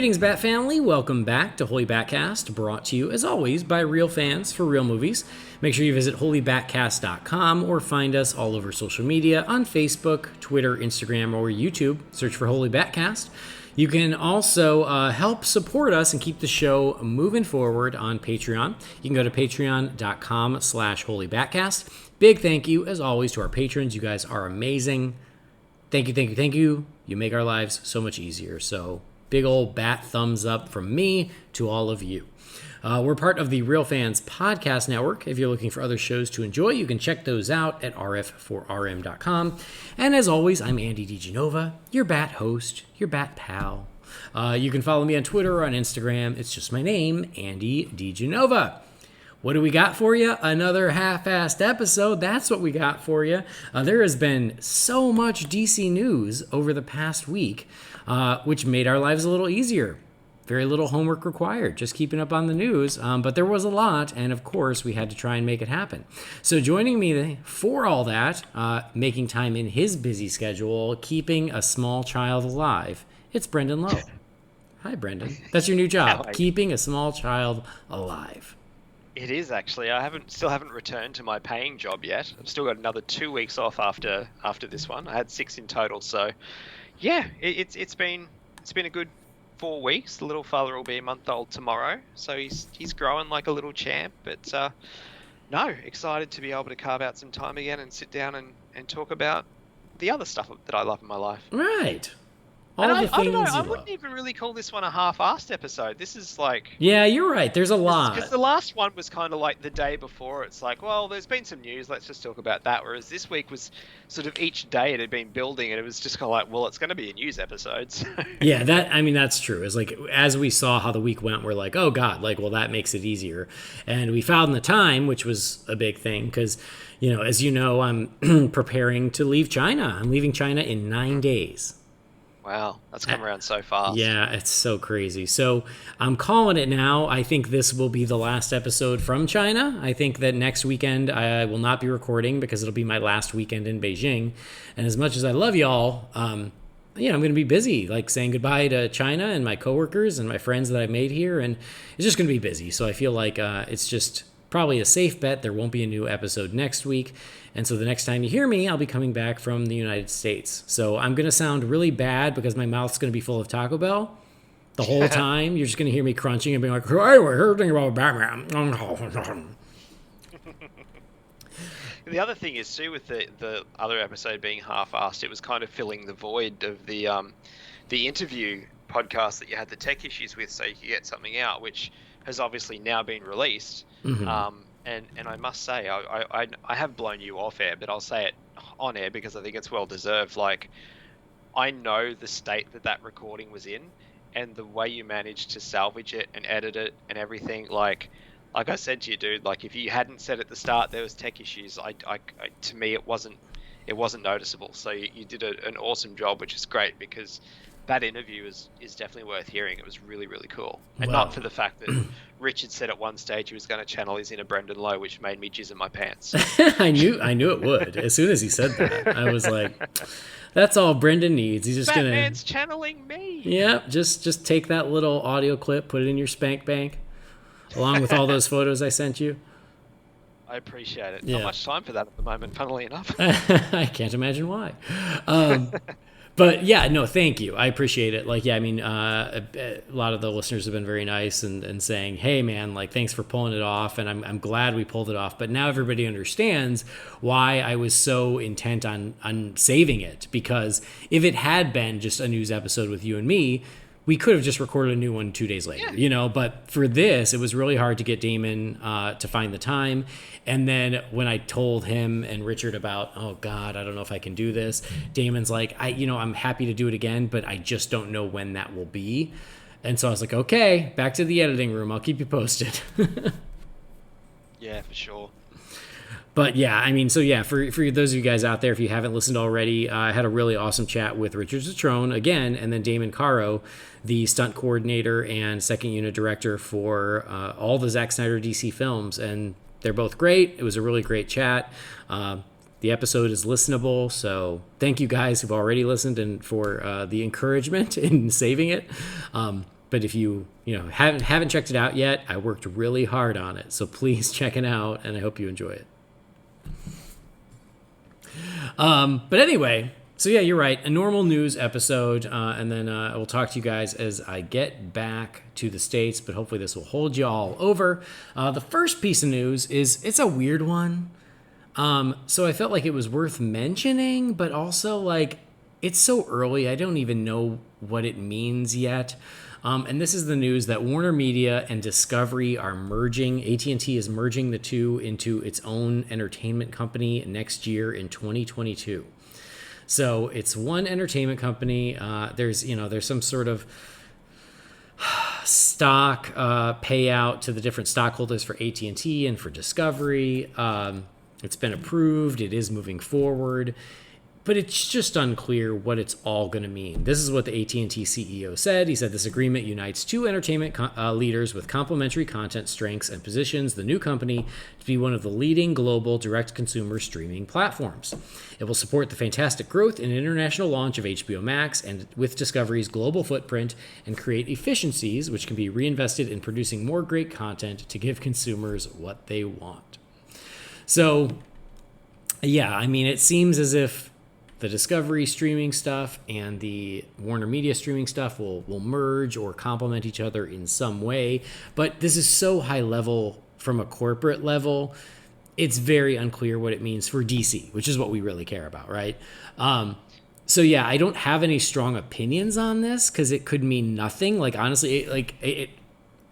Greetings, Bat Family. Welcome back to Holy BatCast, brought to you, as always, by real fans for real movies. Make sure you visit holybatcast.com or find us all over social media on Facebook, Twitter, Instagram, or YouTube. Search for Holy BatCast. You can also help support us and keep the show moving forward on Patreon. You can go to patreon.com/holybatcast. Big thank you, as always, to our patrons. You guys are amazing. Thank you, thank you, thank you. You make our lives so much easier. So big old bat thumbs up from me to all of you. We're part of the Real Fans Podcast Network. If you're looking for other shows to enjoy, you can check those out at rf4rm.com. And as always, I'm Andy DiGenova, your bat host, your bat pal. You can follow me on Twitter or on Instagram. It's just my name, Andy DiGenova. What do we got for you? Another half-assed episode. That's what we got for you. There has been so much DC news over the past week, which made our lives a little easier. Very little homework required, just keeping up on the news. But there was a lot, and of course, we had to try and make it happen. So joining me for all that, making time in his busy schedule, keeping a small child alive, it's Brendan Lowe. Hi, Brendan. That's your new job, keeping a small child alive. It is actually. I still haven't returned to my paying job yet. I've still got another 2 weeks off after this one. I had 6 in total, so yeah, it's been a good 4 weeks. The little fella will be a month old tomorrow, so he's growing like a little champ. But no, excited to be able to carve out some time again and sit down and talk about the other stuff that I love in my life. Right. I don't know. I wouldn't even really call this one a half-assed episode. This is like... Yeah, you're right. There's a lot. Because the last one was kind of like the day before. It's like, well, there's been some news. Let's just talk about that. Whereas this week was sort of each day it had been building, and it was just kind of like, well, it's going to be a news episode. So. Yeah, that's true. It's like, as we saw how the week went, we're like, oh, God, like, well, that makes it easier. And we found the time, which was a big thing, because, as you know, I'm preparing to leave China. I'm leaving China in 9 days. Wow, that's come around so fast. Yeah, it's so crazy. So I'm calling it now. I think this will be the last episode from China. I think that next weekend I will not be recording because it'll be my last weekend in Beijing. And as much as I love y'all, I'm going to be busy, like saying goodbye to China and my coworkers and my friends that I've made here. And it's just going to be busy. So I feel like it's just probably a safe bet. There won't be a new episode next week. And so the next time you hear me, I'll be coming back from the United States. So I'm going to sound really bad because my mouth's going to be full of Taco Bell the whole time. You're just going to hear me crunching and being like, hey, we're here thinking about Batman. The other thing is, too, with the other episode being half-assed, it was kind of filling the void of the interview podcast that you had the tech issues with so you could get something out, which has obviously now been released. Mm-hmm. And I must say, I have blown you off air, but I'll say it on air because I think it's well deserved. Like, I know the state that recording was in, and the way you managed to salvage it and edit it and everything. Like I said to you, dude. Like, if you hadn't said at the start there was tech issues, to me it wasn't noticeable. So you did an awesome job, which is great because that interview is definitely worth hearing. It was really, really cool. And Wow. Not for the fact that Richard said at one stage he was going to channel his inner Brendan Lowe, which made me jizz in my pants. I knew it would. As soon as he said that, I was like, that's all Brendan needs. He's just Batman's channeling me. Yeah, just take that little audio clip, put it in your spank bank, along with all those photos I sent you. I appreciate it. Yeah. Not much time for that at the moment, funnily enough. I can't imagine why. But yeah, no, thank you. I appreciate it. Like, yeah, I mean, a lot of the listeners have been very nice and saying, hey, man, like, thanks for pulling it off. And I'm glad we pulled it off. But now everybody understands why I was so intent on saving it. Because if it had been just a news episode with you and me, we could have just recorded a new one 2 days later, but for this, it was really hard to get Damon to find the time. And then when I told him and Richard about, oh God, I don't know if I can do this, Damon's like, I'm happy to do it again, but I just don't know when that will be. And so I was like, okay, back to the editing room. I'll keep you posted. Yeah, for sure. But yeah, I mean, so yeah, for those of you guys out there, if you haven't listened already, I had a really awesome chat with Richard Citrone again, and then Damon Caro, the stunt coordinator and second unit director for all the Zack Snyder DC films, and they're both great. It was a really great chat. The episode is listenable, so thank you guys who've already listened and for the encouragement in saving it. But if you haven't checked it out yet, I worked really hard on it. So please check it out, and I hope you enjoy it. But anyway, so yeah, you're right. A normal news episode, and then I will talk to you guys as I get back to the States, but hopefully this will hold you all over. The first piece of news it's a weird one. So I felt like it was worth mentioning, but also like it's so early, I don't even know what it means yet. And this is the news that Warner Media and Discovery are merging. AT&T is merging the two into its own entertainment company next year in 2022. So it's one entertainment company. There's some sort of stock payout to the different stockholders for AT&T and for Discovery. It's been approved. It is moving forward. But it's just unclear what it's all going to mean. This is what the AT&T CEO said. He said this agreement unites two entertainment leaders with complementary content strengths and positions the new company to be one of the leading global direct-to-consumer streaming platforms. It will support the fantastic growth and international launch of HBOMax and with Discovery's global footprint and create efficiencies which can be reinvested in producing more great content to give consumers what they want. So, yeah, I mean, it seems as if the Discovery streaming stuff and the Warner Media streaming stuff will merge or complement each other in some way. But this is so high level from a corporate level, it's very unclear what it means for DC, which is what we really care about, right? So yeah, I don't have any strong opinions on this because it could mean nothing. Like honestly,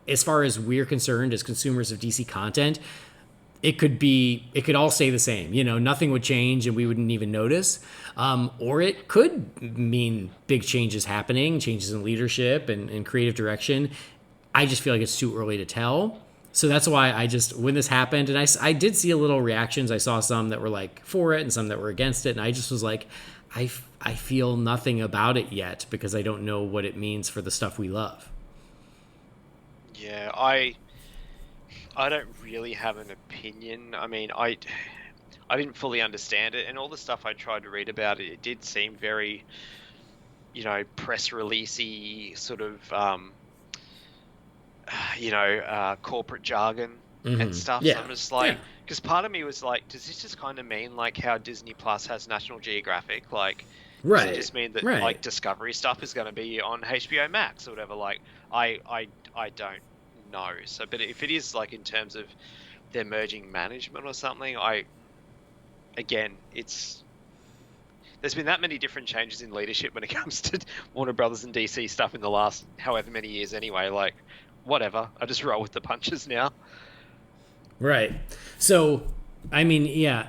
as far as we're concerned as consumers of DC content, it could all stay the same. Nothing would change and we wouldn't even notice. Or it could mean big changes happening, changes in leadership and creative direction. I just feel like it's too early to tell. So that's why when this happened, and I did see a little reactions. I saw some that were like for it and some that were against it. And I just was like, I feel nothing about it yet because I don't know what it means for the stuff we love. Yeah, I don't really have an opinion. I mean, I didn't fully understand it, and all the stuff I tried to read about it, it did seem very, press releasey sort of, corporate jargon and stuff. Yeah. So I'm just like, because part of me was like, does this just kind of mean like how Disney Plus has National Geographic? Like, does it just mean that like Discovery stuff is going to be on HBO Max or whatever? Like, I don't know. So, but if it is like in terms of their merging management or something, there's been that many different changes in leadership when it comes to Warner Brothers and DC stuff in the last however many years anyway. Like, whatever. I just roll with the punches now. Right. So, I mean, yeah,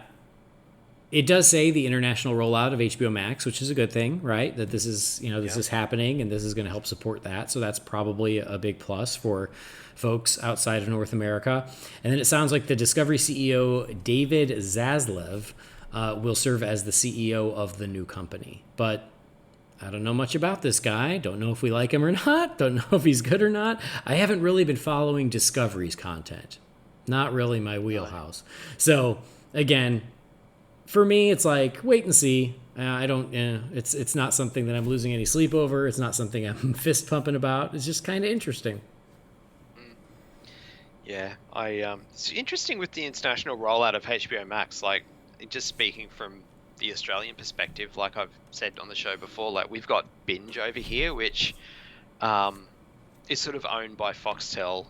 it does say the international rollout of HBO Max, which is a good thing, right? That this is, this is happening and this is going to help support that. So that's probably a big plus for folks outside of North America. And then it sounds like the Discovery CEO, David Zaslav, will serve as the CEO of the new company. But I don't know much about this guy. Don't know if we like him or not. Don't know if he's good or not. I haven't really been following Discovery's content. Not really my wheelhouse. So again, for me, it's like wait and see. It's not something that I'm losing any sleep over. It's not something I'm fist pumping about. It's just kind of interesting. Yeah, it's interesting with the international rollout of HBO Max. Like, just speaking from the Australian perspective, like I've said on the show before, like we've got Binge over here, which is sort of owned by Foxtel,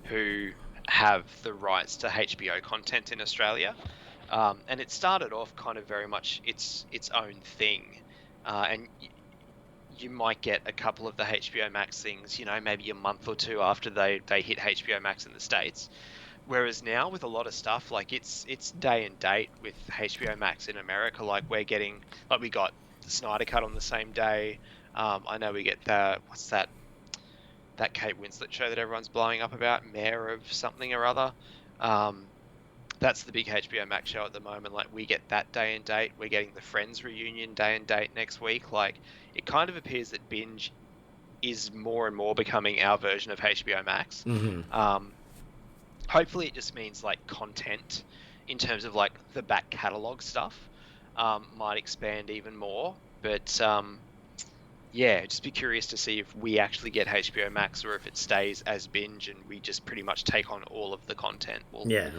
who have the rights to HBO content in Australia. And it started off kind of very much its own thing. And you might get a couple of the HBO Max things, maybe a month or two after they hit HBO Max in the States. Whereas now with a lot of stuff, like it's day and date with HBO Max in America. Like we got the Snyder Cut on the same day. I know we get what's that Kate Winslet show that everyone's blowing up about, Mayor of something or other. That's the big HBO Max show at the moment. Like we get that day and date. We're getting the Friends reunion day and date next week. Like it kind of appears that Binge is more and more becoming our version of HBO Max. Mm-hmm. Hopefully it just means like content in terms of like the back catalog stuff might expand even more. But Yeah, just be curious to see if we actually get HBO Max or if it stays as binge and we just pretty much take on all of the content. Yeah.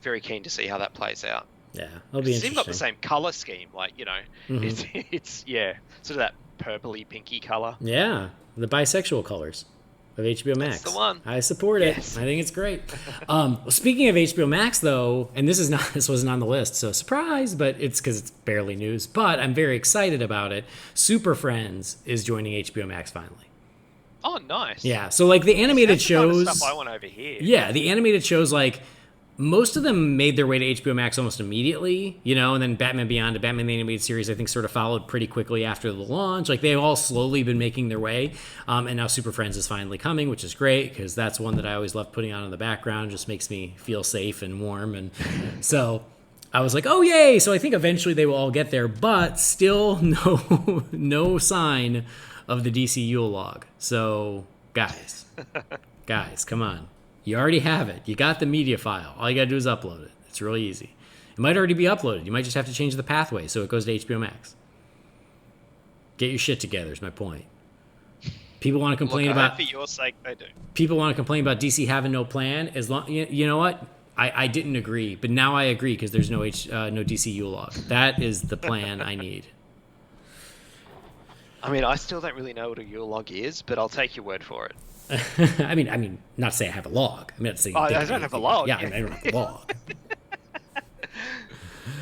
Very keen to see how that plays out. Yeah, it'll be It's even got interesting. the same color scheme, like, it's sort of that purpley pinky color. Yeah, the bisexual colors of HBO Max. That's the one. I support it. Yes. I think it's great. Speaking of HBO Max, though, and this wasn't on the list, so surprise, but it's because it's barely news. But I'm very excited about it. Super Friends is joining HBO Max finally. Oh, nice. Yeah, so like the animated That's the kind shows. of stuff I want over here. Yeah, the animated shows, like most of them made their way to HBO Max almost immediately, and then Batman Beyond, Batman the Animated Series, I think sort of followed pretty quickly after the launch. Like they've all slowly been making their way, and now Super Friends is finally coming, which is great because that's one that I always love putting on in the background. Just makes me feel safe and warm, and so I was like, oh yay! So I think eventually they will all get there, but still no sign of the DC Yule log. So guys, come on. You already have it. You got the media file. All you got to do is upload it. It's really easy. It might already be uploaded. You might just have to change the pathway so it goes to HBO Max. Get your shit together is my point. People want to complain about... for your sake, they do. People want to complain about DC having no plan. As long, you know what? I didn't agree, but now I agree because there's no DC Yule log. That is the plan I need. I mean, I still don't really know what a Yule log is, but I'll take your word for it. I mean, not to say I have a log. I'm not saying I don't have a log. Yeah, I don't have a log.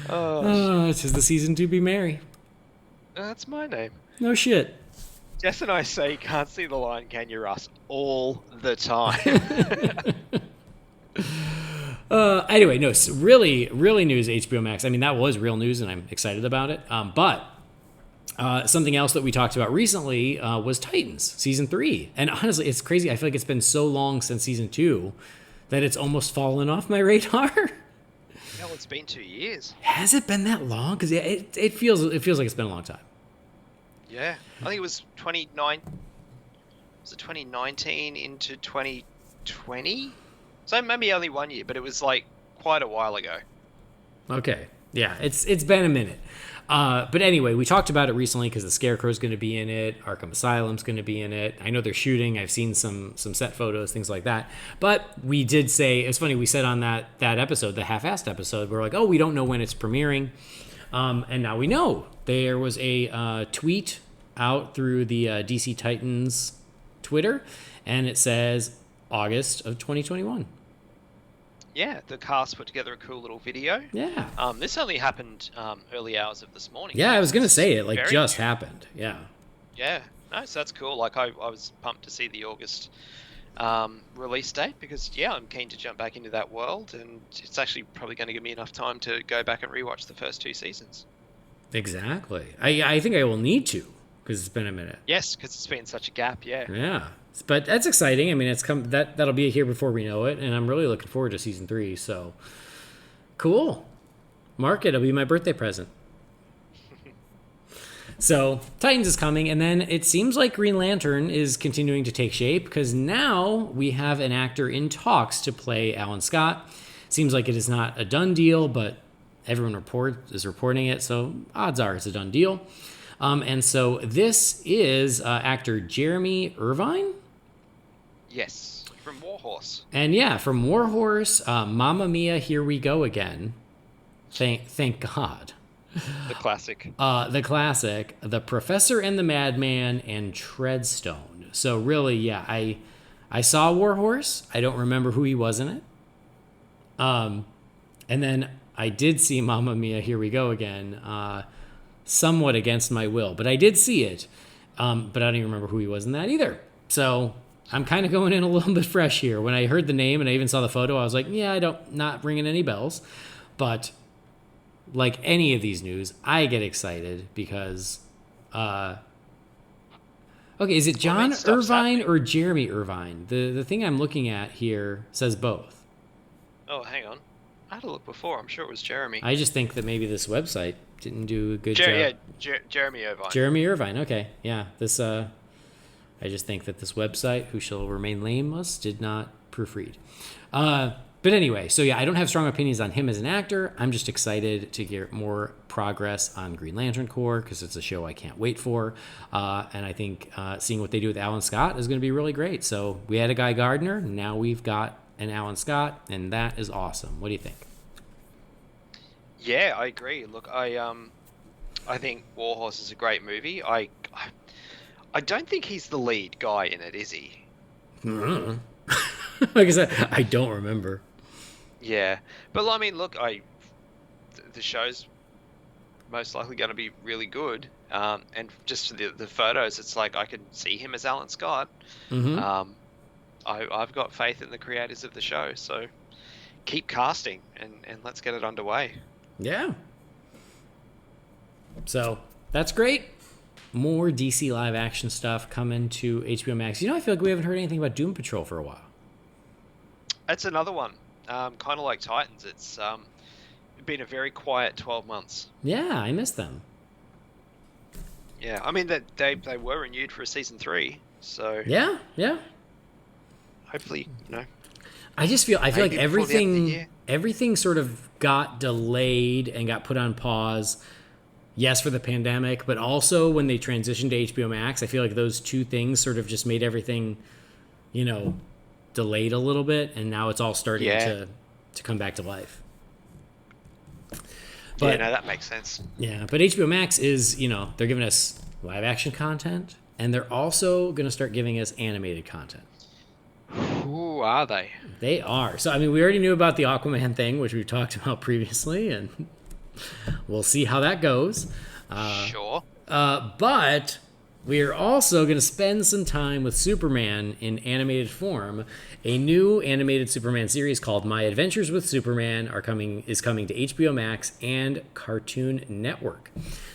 Oh, It's just the season to be merry. that's my name. No shit. Jess and I say can't see the line, can you, Russ? All the time. Anyway, no, really news HBO Max. I mean, that was real news, and I'm excited about it. But something else that we talked about recently was Titans season 3, and honestly, it's crazy. I feel like it's been so long since season 2 that it's almost fallen off my radar. Hell, it's been 2 years. Has it been that long? Because it feels like it's been a long time. Yeah, I think it was 29. Was it 2019 into 2020? So maybe only 1 year, but it was like quite a while ago. Okay, yeah, it's been a minute. But anyway, we talked about it recently because the Scarecrow's going to be in it. Arkham Asylum's going to be in it. I know they're shooting. I've seen some set photos, things like that. But we did say, it's funny, we said on that episode, the half-assed episode, we're like, oh, we don't know when it's premiering. And now we know. There was a tweet out through the DC Titans Twitter, and it says August of 2021. Yeah, the cast put together a cool little video. Yeah. This only happened early hours of this morning. Yeah, I was going to say it very just new. happened. Yeah. Yeah, no, so that's cool. Like I was pumped to see the August release date because I'm keen to jump back into that world, and it's actually probably going to give me enough time to go back and rewatch the first 2 seasons. Exactly. I think I will need to because it's been a minute. Yes, because it's been such a gap. Yeah. Yeah. But that's exciting. I mean, it's come that'll be here before we know it, and I'm really looking forward to season 3. So cool. Mark it. It'll be my birthday present. So Titans is coming, and then it seems like Green Lantern is continuing to take shape because now we have an actor in talks to play Alan Scott. Seems like it is not a done deal, but everyone is reporting it, so odds are it's a done deal. And so this is actor Jeremy Irvine. Yes, from Warhorse. And yeah, from Warhorse, Mamma Mia, Here We Go Again. Thank God. The classic. The classic, The Professor and the Madman, and Treadstone. So really, yeah, I saw Warhorse. I don't remember who he was in it. And then I did see Mamma Mia, Here We Go Again, somewhat against my will, but I did see it. But I don't even remember who he was in that either. So I'm kind of going in a little bit fresh here. When I heard the name and I even saw the photo, I was like, yeah, not ringing any bells. But like any of these news, I get excited because, okay, is it John Irvine or Jeremy Irvine? The thing I'm looking at here says both. Oh, hang on. I had a look before. I'm sure it was Jeremy. I just think that maybe this website didn't do a good job. Yeah, Jeremy Irvine. Jeremy Irvine. Okay, yeah. This. I just think that this website, who shall remain nameless, did not proofread. But anyway, so yeah, I don't have strong opinions on him as an actor. I'm just excited to get more progress on Green Lantern Corps because it's a show I can't wait for. And I think seeing what they do with Alan Scott is going to be really great. So we had a Guy Gardner. Now we've got an Alan Scott, and that is awesome. What do you think? Yeah, I agree. Look, I think Warhorse is a great movie. I don't think he's the lead guy in it, is he? Like I said, I don't remember. Yeah, but I mean, look, the show's most likely going to be really good. And just the photos, it's like I can see him as Alan Scott. Mm-hmm. I've got faith in the creators of the show, so keep casting and let's get it underway. Yeah. So that's great. More DC live action stuff coming to HBO Max. I feel like we haven't heard anything about Doom Patrol for a while. That's another one. Kind of like Titans. It's been a very quiet 12 months. Yeah, I miss them. Yeah, I mean, they were renewed for a season 3, so... Yeah. Hopefully, I feel like everything sort of got delayed and got put on pause. Yes, for the pandemic, but also when they transitioned to HBO Max, I feel like those two things sort of just made everything, delayed a little bit, and now it's all starting to come back to life. But, that makes sense. Yeah, but HBO Max is, they're giving us live action content, and they're also going to start giving us animated content. Who are they? They are. So, I mean, we already knew about the Aquaman thing, which we've talked about previously, and we'll see how that goes. Sure. But we are also going to spend some time with Superman in animated form. A new animated Superman series called My Adventures with Superman is coming to HBO Max and Cartoon Network.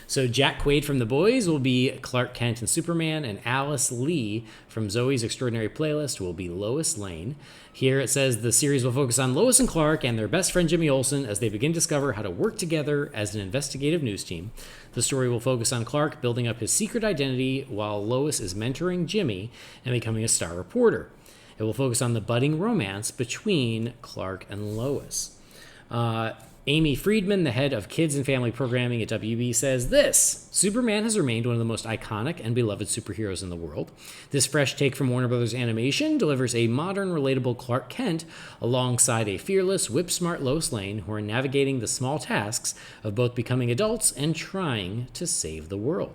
So Jack Quaid from The Boys will be Clark Kent and Superman, and Alice Lee from Zoe's Extraordinary Playlist will be Lois Lane. Here it says the series will focus on Lois and Clark and their best friend Jimmy Olsen as they begin to discover how to work together as an investigative news team. The story will focus on Clark building up his secret identity while Lois is mentoring Jimmy and becoming a star reporter. It will focus on the budding romance between Clark and Lois. Amy Friedman, the head of Kids and Family Programming at WB, says this: Superman has remained one of the most iconic and beloved superheroes in the world. This fresh take from Warner Brothers Animation delivers a modern, relatable Clark Kent alongside a fearless, whip-smart Lois Lane who are navigating the small tasks of both becoming adults and trying to save the world.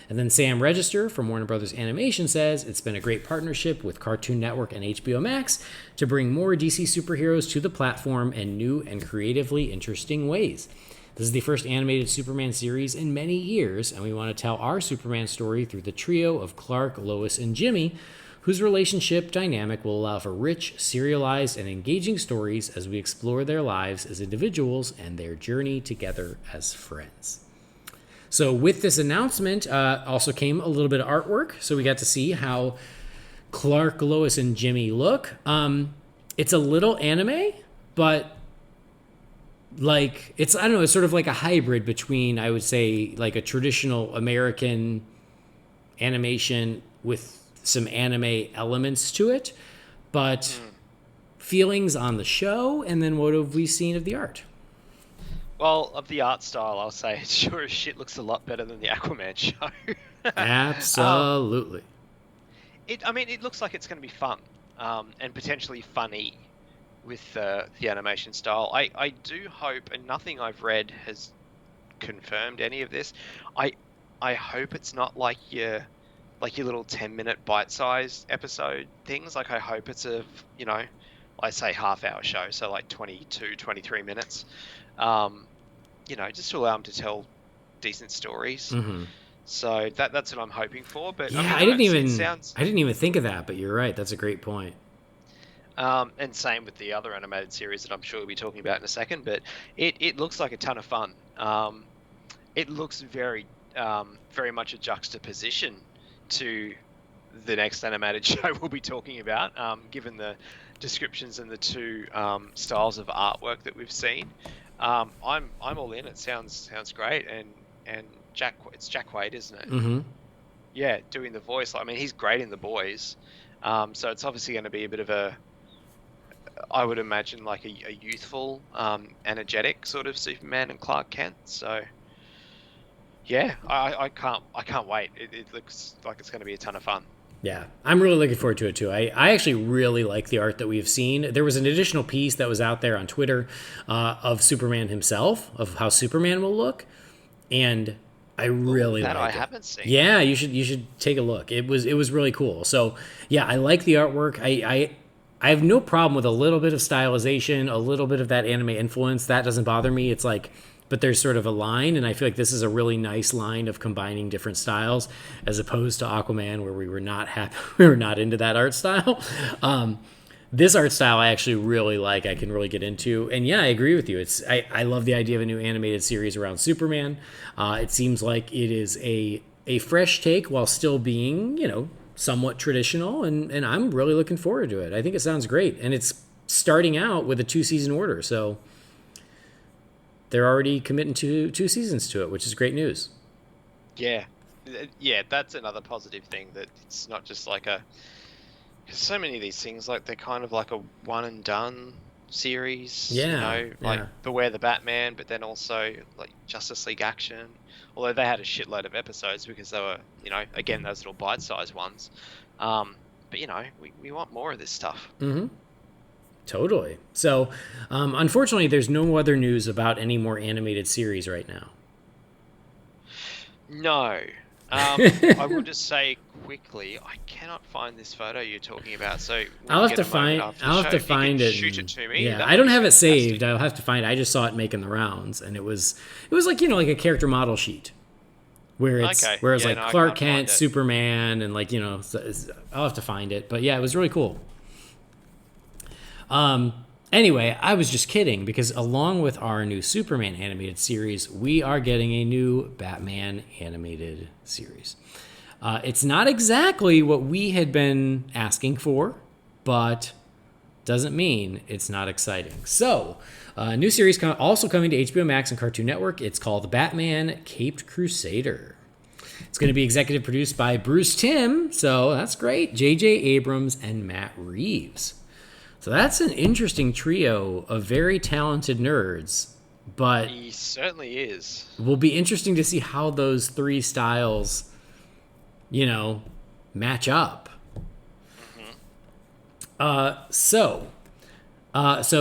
And then Sam Register from Warner Brothers Animation says it's been a great partnership with Cartoon Network and HBO Max to bring more DC superheroes to the platform in new and creatively interesting ways. This is the first animated Superman series in many years, and we want to tell our Superman story through the trio of Clark, Lois, and Jimmy, whose relationship dynamic will allow for rich, serialized, and engaging stories as we explore their lives as individuals and their journey together as friends. So with this announcement also came a little bit of artwork. So we got to see how Clark, Lois, and Jimmy look. It's a little anime, but it's sort of like a hybrid between, I would say, like a traditional American animation with some anime elements to it. But feelings on the show, and then what have we seen of the art? Well, of the art style, I'll say it sure as shit looks a lot better than the Aquaman show. Absolutely. It looks like it's going to be fun, and potentially funny with the animation style. I do hope, and nothing I've read has confirmed any of this. I hope it's not like your little 10-minute bite-sized episode things. Like, I hope it's a, I say half-hour show, so like 22, 23 minutes. Just to allow them to tell decent stories. Mm-hmm. So that's what I'm hoping for. But yeah, I didn't even think of that. But you're right. That's a great point. And same with the other animated series that I'm sure we'll be talking about in a second. But it looks like a ton of fun. It looks very much a juxtaposition to the next animated show we'll be talking about, given the descriptions and the two styles of artwork that we've seen. I'm all in. It sounds great, and it's Jack Quaid, isn't it? Mm-hmm. Yeah, doing the voice. I mean, he's great in The Boys, so it's obviously going to be a bit of I would imagine like a youthful, energetic sort of Superman and Clark Kent. So yeah, I can't wait. It looks like it's going to be a ton of fun. Yeah, I'm really looking forward to it too. I actually really like the art that we've seen. There was an additional piece that was out there on Twitter of Superman himself, of how Superman will look, and I really that I liked it. haven't seen. Yeah, you should take a look. It was really cool. So yeah, I like the artwork. I have no problem with a little bit of stylization, a little bit of that anime influence. That doesn't bother me. It's like, but there's sort of a line, and I feel like this is a really nice line of combining different styles, as opposed to Aquaman, where we were not happy, we were not into that art style. This art style I actually really like. I can really get into, and yeah, I agree with you. I love the idea of a new animated series around Superman. It seems like it is a fresh take while still being, somewhat traditional, and I'm really looking forward to it. I think it sounds great, and it's starting out with a 2-season order, so they're already committing to 2 seasons to it, which is great news. Yeah, that's another positive thing, that it's not just like a. Because so many of these things, like, they're kind of like a one and done series. Yeah, like yeah. Beware the Batman, but then also like Justice League Action. Although they had a shitload of episodes because they were, again, those little bite-sized ones. But we want more of this stuff. Mm-hmm. Totally. So, unfortunately, there's no other news about any more animated series right now. No. I will just say quickly, I cannot find this photo you're talking about. So I'll have to find it. Shoot it to me. Yeah, I don't have it saved. I'll have to find it. I just saw it making the rounds, and it was like like a character model sheet, where it's like Clark Kent, Superman, and like I'll have to find it. But yeah, it was really cool. Anyway, I was just kidding, because along with our new Superman animated series, we are getting a new Batman animated series. It's not exactly what we had been asking for, but doesn't mean it's not exciting. So, a new series also coming to HBOMax and Cartoon Network. It's called Batman Caped Crusader. It's going to be executive produced by Bruce Timm, so that's great, J.J. Abrams, and Matt Reeves. So that's an interesting trio of very talented nerds, but he certainly is. It will be interesting to see how those three styles, match up. Mm-hmm. So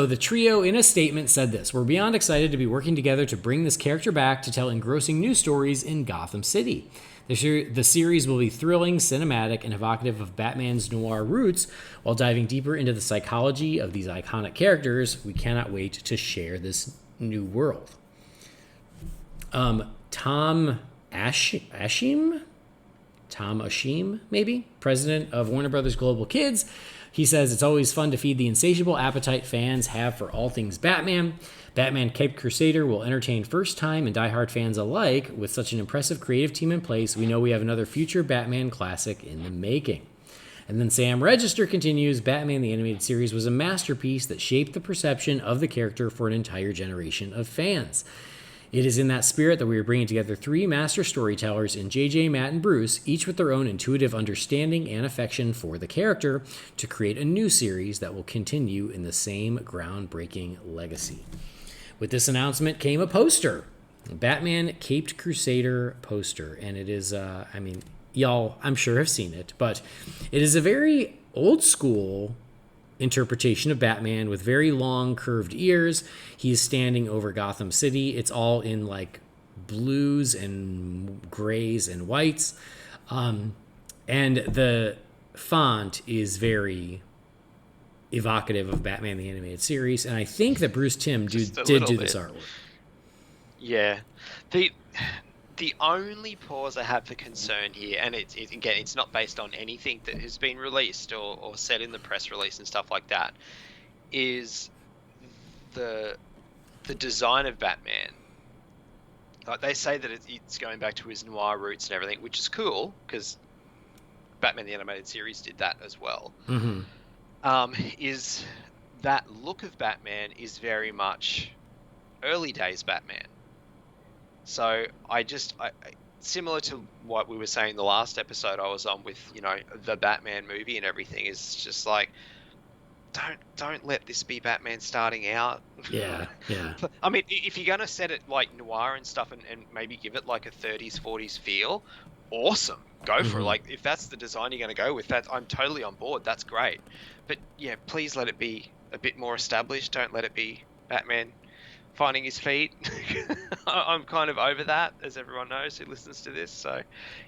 the trio in a statement said this: "We're beyond excited to be working together to bring this character back to tell engrossing new stories in Gotham City. The series will be thrilling, cinematic, and evocative of Batman's noir roots, while diving deeper into the psychology of these iconic characters. We cannot wait to share this new world." Tom Ashim, maybe, president of Warner Brothers Global Kids, he says, "It's always fun to feed the insatiable appetite fans have for all things Batman. Batman Caped Crusader will entertain first-time and die-hard fans alike. With such an impressive creative team in place, we know we have another future Batman classic in the making." And then Sam Register continues, "Batman the Animated Series was a masterpiece that shaped the perception of the character for an entire generation of fans. It is in that spirit that we are bringing together three master storytellers in JJ, Matt, and Bruce, each with their own intuitive understanding and affection for the character, to create a new series that will continue in the same groundbreaking legacy." With this announcement came a poster, a Batman Caped Crusader poster, and it is, y'all, I'm sure have seen it, but it is a very old school interpretation of Batman with very long curved ears. He's standing over Gotham City. It's all in like blues and grays and whites. And the font is very evocative of Batman the Animated Series. And I think that Bruce Timm did do this artwork. Yeah. The only pause I have for concern here, and it's not based on anything that has been released or said in the press release and stuff like that, is the design of Batman. Like, they say that it's going back to his noir roots and everything, which is cool, because Batman the Animated Series did that as well. Mm-hmm. Is that look of Batman is very much early days Batman. So I similar to what we were saying the last episode I was on with, the Batman movie and everything, is just like, don't let this be Batman starting out. Yeah. I mean, if you're gonna set it like noir and stuff, and maybe give it like a 30s 40s feel, awesome, go for it. Like, if that's the design you're gonna go with, that I'm totally on board. That's great. But yeah, please let it be a bit more established. Don't let it be Batman finding his feet. I'm kind of over that, as everyone knows who listens to this. So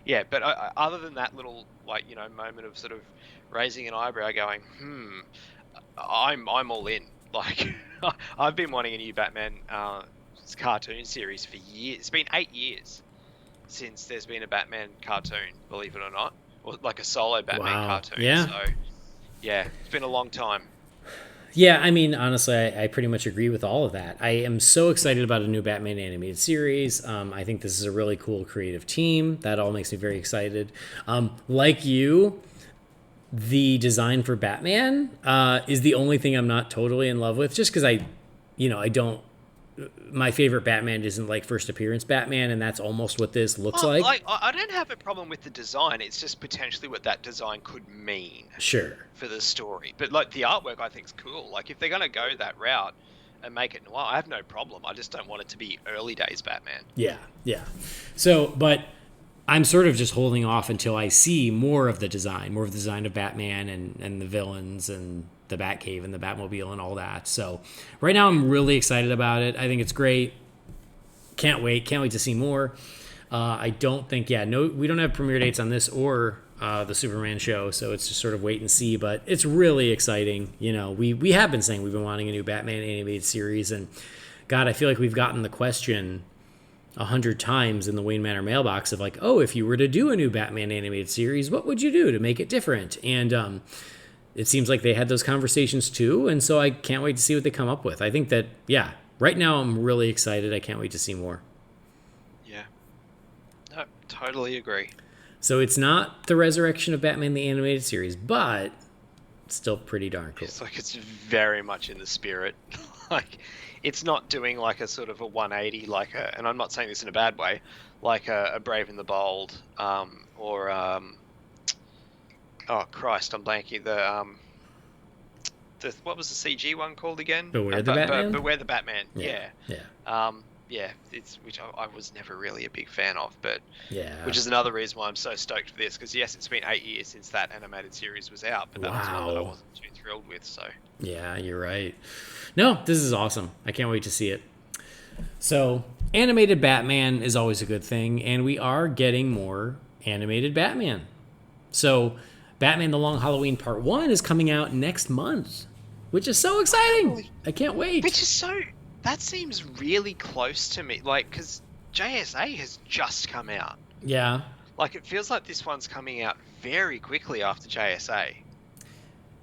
yeah, but other than that little, like, moment of sort of raising an eyebrow, going, I'm all in. Like, I've been wanting a new Batman cartoon series for years. It's been 8 years since there's been a Batman cartoon, believe it or not, or like a solo Batman cartoon. Yeah. So yeah, it's been a long time. Yeah, I mean, honestly, I pretty much agree with all of that. I am so excited about a new Batman animated series. I think this is a really cool creative team. That all makes me very excited. Like you, the design for Batman is the only thing I'm not totally in love with, just because I don't. My favorite Batman isn't like first appearance Batman, and that's almost what this looks like. I don't have a problem with the design. It's just potentially what that design could mean. Sure. For the story. But like, the artwork I think is cool. Like, if they're going to go that route and make it noir, I have no problem. I just don't want it to be early days Batman. Yeah. So, but I'm sort of just holding off until I see more of the design of Batman and the villains and the Batcave and the Batmobile and all that. So right now I'm really excited about it. I think it's great. Can't wait to see more. I don't think, we don't have premiere dates on this or the Superman show, so it's just sort of wait and see, but it's really exciting. We have been saying we've been wanting a new Batman animated series, and God, I feel like we've gotten the question 100 times in the Wayne Manor mailbox of like, oh, if you were to do a new Batman animated series, what would you do to make it different? And it seems like they had those conversations too, and so I can't wait to see what they come up with. I think that, right now I'm really excited. I can't wait to see more. Yeah. No, totally agree. So it's not the resurrection of Batman the animated series, but it's still pretty darn cool. It's like, it's very much in the spirit. Like, it's not doing like a sort of a 180, and I'm not saying this in a bad way, like a Brave and the Bold, or oh Christ, I'm blanking. The what was the CG one called again? Beware the Batman. Beware the Batman. Yeah. Yeah. It's which I was never really a big fan of, but yeah, which is another reason why I'm so stoked for this, because yes, it's been 8 years since that animated series was out, but that was one that I wasn't too thrilled with. So yeah, you're right. No, this is awesome. I can't wait to see it. So animated Batman is always a good thing, and we are getting more animated Batman. So Batman The Long Halloween Part 1 is coming out next month, which is so exciting. I can't wait. That seems really close to me, like, because JSA has just come out. Yeah. Like, it feels like this one's coming out very quickly after JSA.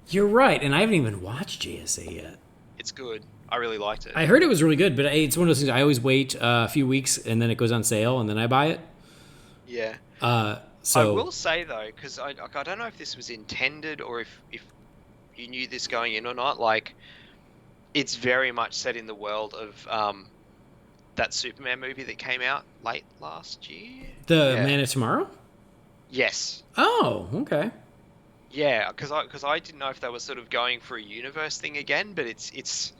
You're right, and I haven't even watched JSA yet. It's good. I really liked it. I heard it was really good, but it's one of those things I always wait a few weeks, and then it goes on sale, and then I buy it. Yeah. So I will say, though, because I don't know if this was intended or if you knew this going in or not, like, it's very much set in the world of that Superman movie that came out late last year. The Man of Tomorrow? Yes. Oh, okay. Yeah, because I didn't know if they were sort of going for a universe thing again, but it's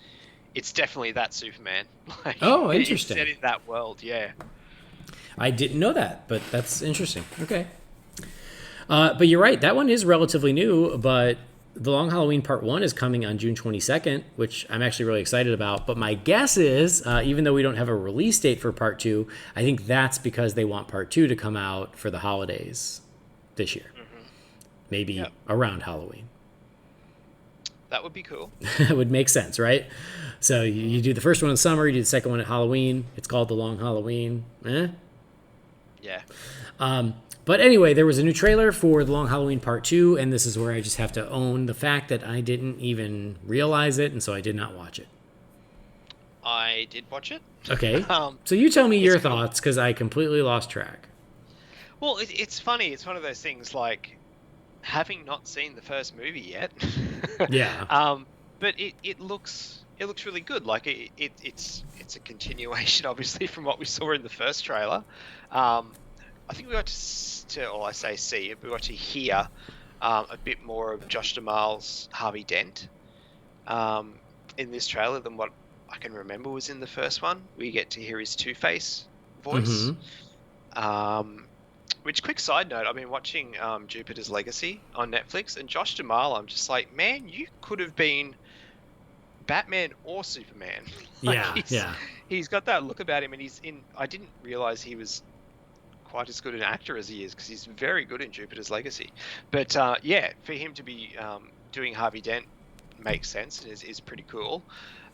definitely that Superman. Like, oh, interesting. It's set in that world, yeah. I didn't know that, but that's interesting. Okay. But you're right. That one is relatively new, but The Long Halloween Part 1 is coming on June 22nd, which I'm actually really excited about. But my guess is, even though we don't have a release date for Part 2, I think that's because they want Part 2 to come out for the holidays this year. Mm-hmm. Maybe around Halloween. That would be cool. That would make sense, right? So you do the first one in summer, you do the second one at Halloween. It's called The Long Halloween. Yeah. But anyway, there was a new trailer for The Long Halloween Part 2, and this is where I just have to own the fact that I didn't even realize it, and so I did not watch it. I did watch it. Okay. So you tell me your thoughts, because I completely lost track. Well, it's funny. It's one of those things, like, having not seen the first movie yet. Yeah. But it looks really good. Like, it's a continuation, obviously, from what we saw in the first trailer. I think we got we got to hear a bit more of Josh Duhamel's Harvey Dent in this trailer than what I can remember was in the first one. We get to hear his Two-Face voice. Which, quick side note, I've been watching Jupiter's Legacy on Netflix, and Josh Duhamel, I'm just like, man, you could have been Batman or Superman. He's got that look about him, and I didn't realize he was quite as good an actor as he is, because he's very good in Jupiter's Legacy. But for him to be doing Harvey Dent makes sense and is pretty cool.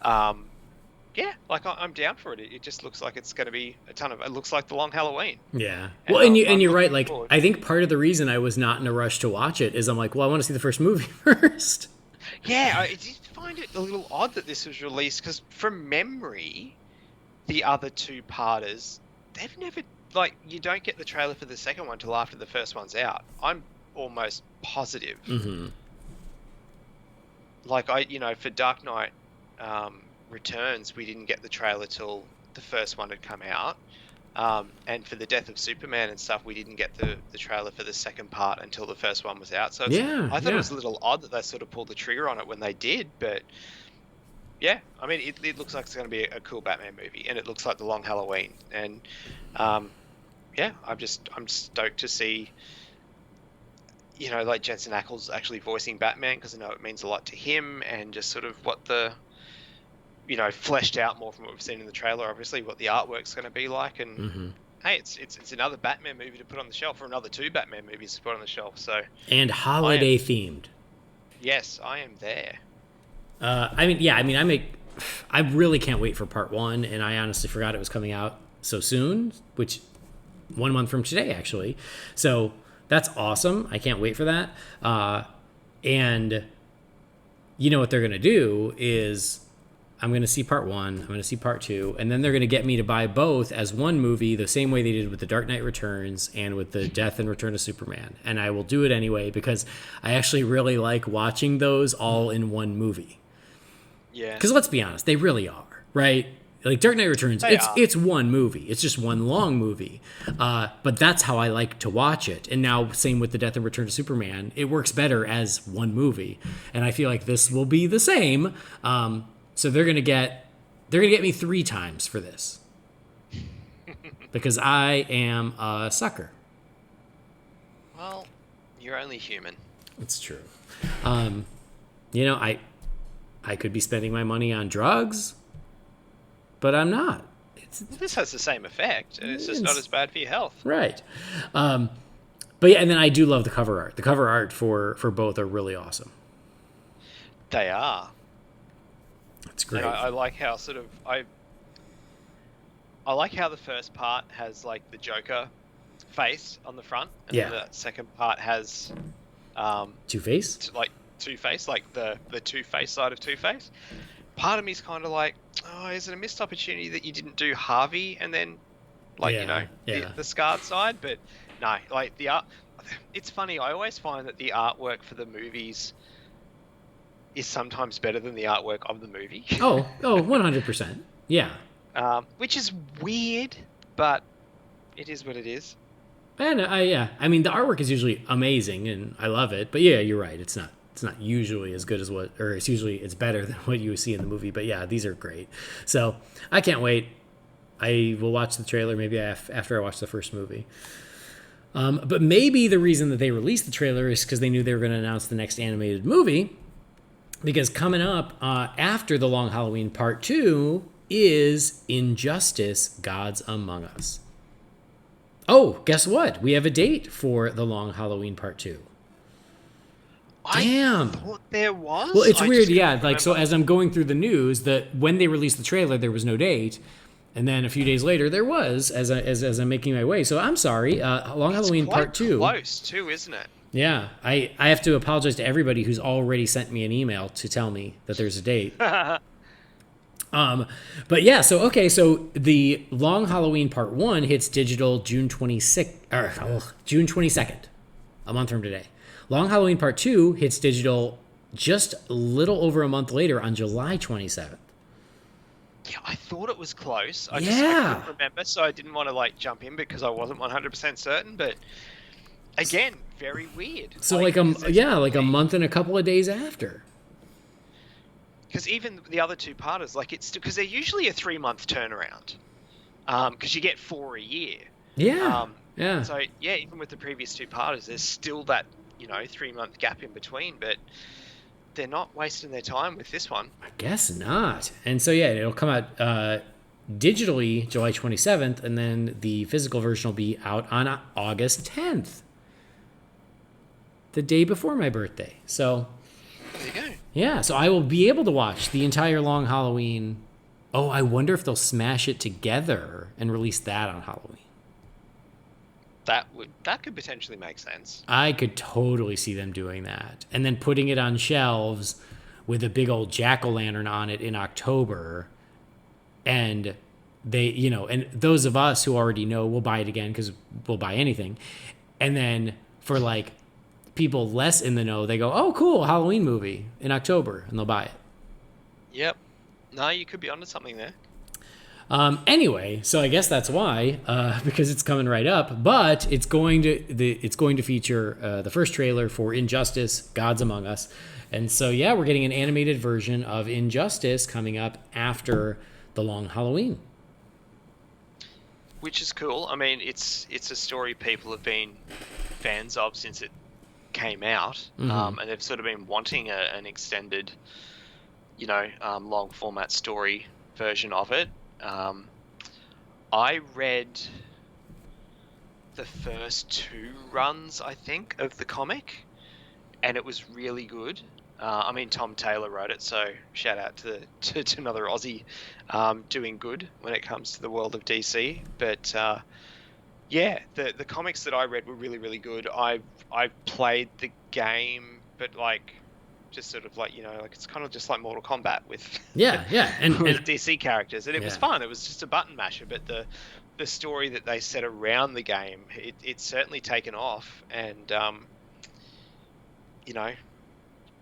I'm down for it. It just looks like it's going to be it looks like The Long Halloween. Yeah. Well, and you're right. Like, I think part of the reason I was not in a rush to watch it is I'm like, well, I want to see the first movie first. Yeah, I did find it a little odd that this was released, because from memory, the other two-parters, they've never, like, you don't get the trailer for the second one till after the first one's out. I'm almost positive. Like, for Dark Knight Returns, we didn't get the trailer till the first one had come out, and for the Death of Superman and stuff, we didn't get the trailer for the second part until the first one was out. So I thought it was a little odd that they sort of pulled the trigger on it when they did, but yeah, I mean, it looks like it's going to be a cool Batman movie, and it looks like The Long Halloween, and I'm stoked to see, like Jensen Ackles actually voicing Batman, because I know it means a lot to him, and just sort of what the fleshed out more from what we've seen in the trailer, obviously, what the artwork's going to be like. And hey, it's another Batman movie to put on the shelf, or another two Batman movies to put on the shelf. So, and holiday themed. Yes, I am there. I really can't wait for part one, and I honestly forgot it was coming out so soon, which 1 month from today, actually. So that's awesome. I can't wait for that. And you know what they're going to do is, I'm going to see part one, I'm going to see part two, and then they're going to get me to buy both as one movie, the same way they did with The Dark Knight Returns and with the Death and Return of Superman. And I will do it anyway, because I actually really like watching those all in one movie. Yeah. Because let's be honest, they really are, right? Like Dark Knight Returns, it's one movie. It's just one long movie. But that's how I like to watch it. And now, same with The Death and Return of Superman, it works better as one movie. And I feel like this will be the same. So they're gonna get me 3 times for this, because I am a sucker. Well, you're only human. It's true. I could be spending my money on drugs, but I'm not. This has the same effect, and it's just not as bad for your health. Right. But yeah, and then I do love the cover art. The cover art for both are really awesome. They are. It's great. And I like how I like how the first part has like the Joker face on the front, and then the second part has Two-Face, like Two-Face, like the Two-Face side of Two-Face. Part of me is kind of like, oh, is it a missed opportunity that you didn't do Harvey and then the scarred side? But no, like the art. It's funny. I always find that the artwork for the movies is sometimes better than the artwork of the movie. 100%. Yeah. Which is weird, but it is what it is. And I mean, the artwork is usually amazing, and I love it. But yeah, you're right. It's not usually as good as it's better than what you see in the movie. But yeah, these are great. So I can't wait. I will watch the trailer maybe after I watch the first movie. But maybe the reason that they released the trailer is because they knew they were going to announce the next animated movie. Because coming up after The Long Halloween Part 2 is Injustice: Gods Among Us. Oh, guess what? We have a date for The Long Halloween Part 2. Damn. I thought there was. Well, it's weird, yeah. Like, so as I'm going through the news, that when they released the trailer, there was no date. And then a few days later, there was, as I'm making my way. So I'm sorry. Long Halloween Part 2. Close, too, isn't it? Yeah, I have to apologize to everybody who's already sent me an email to tell me that there's a date. But yeah, so the Long Halloween Part 1 hits digital June 22nd, a month from today. Long Halloween Part 2 hits digital just a little over a month later on July 27th. Yeah, I thought it was close. I couldn't remember, so I didn't want to jump in because I wasn't 100% certain, but again, very weird. So like a month and a couple of days after. because even the other two-parters, like it's because they're usually a 3-month turnaround, because you get 4 a year. Yeah. Yeah. So yeah, even with the previous two-parters, there's still that 3-month gap in between, but they're not wasting their time with this one. I guess not. And so yeah, it'll come out digitally July 27th, and then the physical version will be out on August 10th, the day before my birthday. So There you go. yeah, so I will be able to watch the entire Long Halloween. Oh, I wonder if they'll smash it together and release that on Halloween. That could potentially make sense. I could totally see them doing that. And then putting it on shelves with a big old jack-o'-lantern on it in October. And they, and those of us who already know will buy it again because we'll buy anything. And then for like people less in the know, they go, oh, cool, Halloween movie in October, and they'll buy it. Yep. No, you could be onto something there. Anyway, so I guess that's why, because it's coming right up. But it's going to feature the first trailer for Injustice: Gods Among Us, and so yeah, we're getting an animated version of Injustice coming up after the Long Halloween, which is cool. I mean, it's a story people have been fans of since it came out, and they've sort of been wanting an extended, long format story version of it. I read the first 2 runs, I think, of the comic, and it was really good. I mean, Tom Taylor wrote it, so shout out to another Aussie doing good when it comes to the world of DC. But yeah, the comics that I read were really, really good. I played the game, but like just sort of like like it's kind of just like Mortal Kombat with and with DC characters, and it was fun. It was just a button masher, but the story that they set around the game, it's certainly taken off, and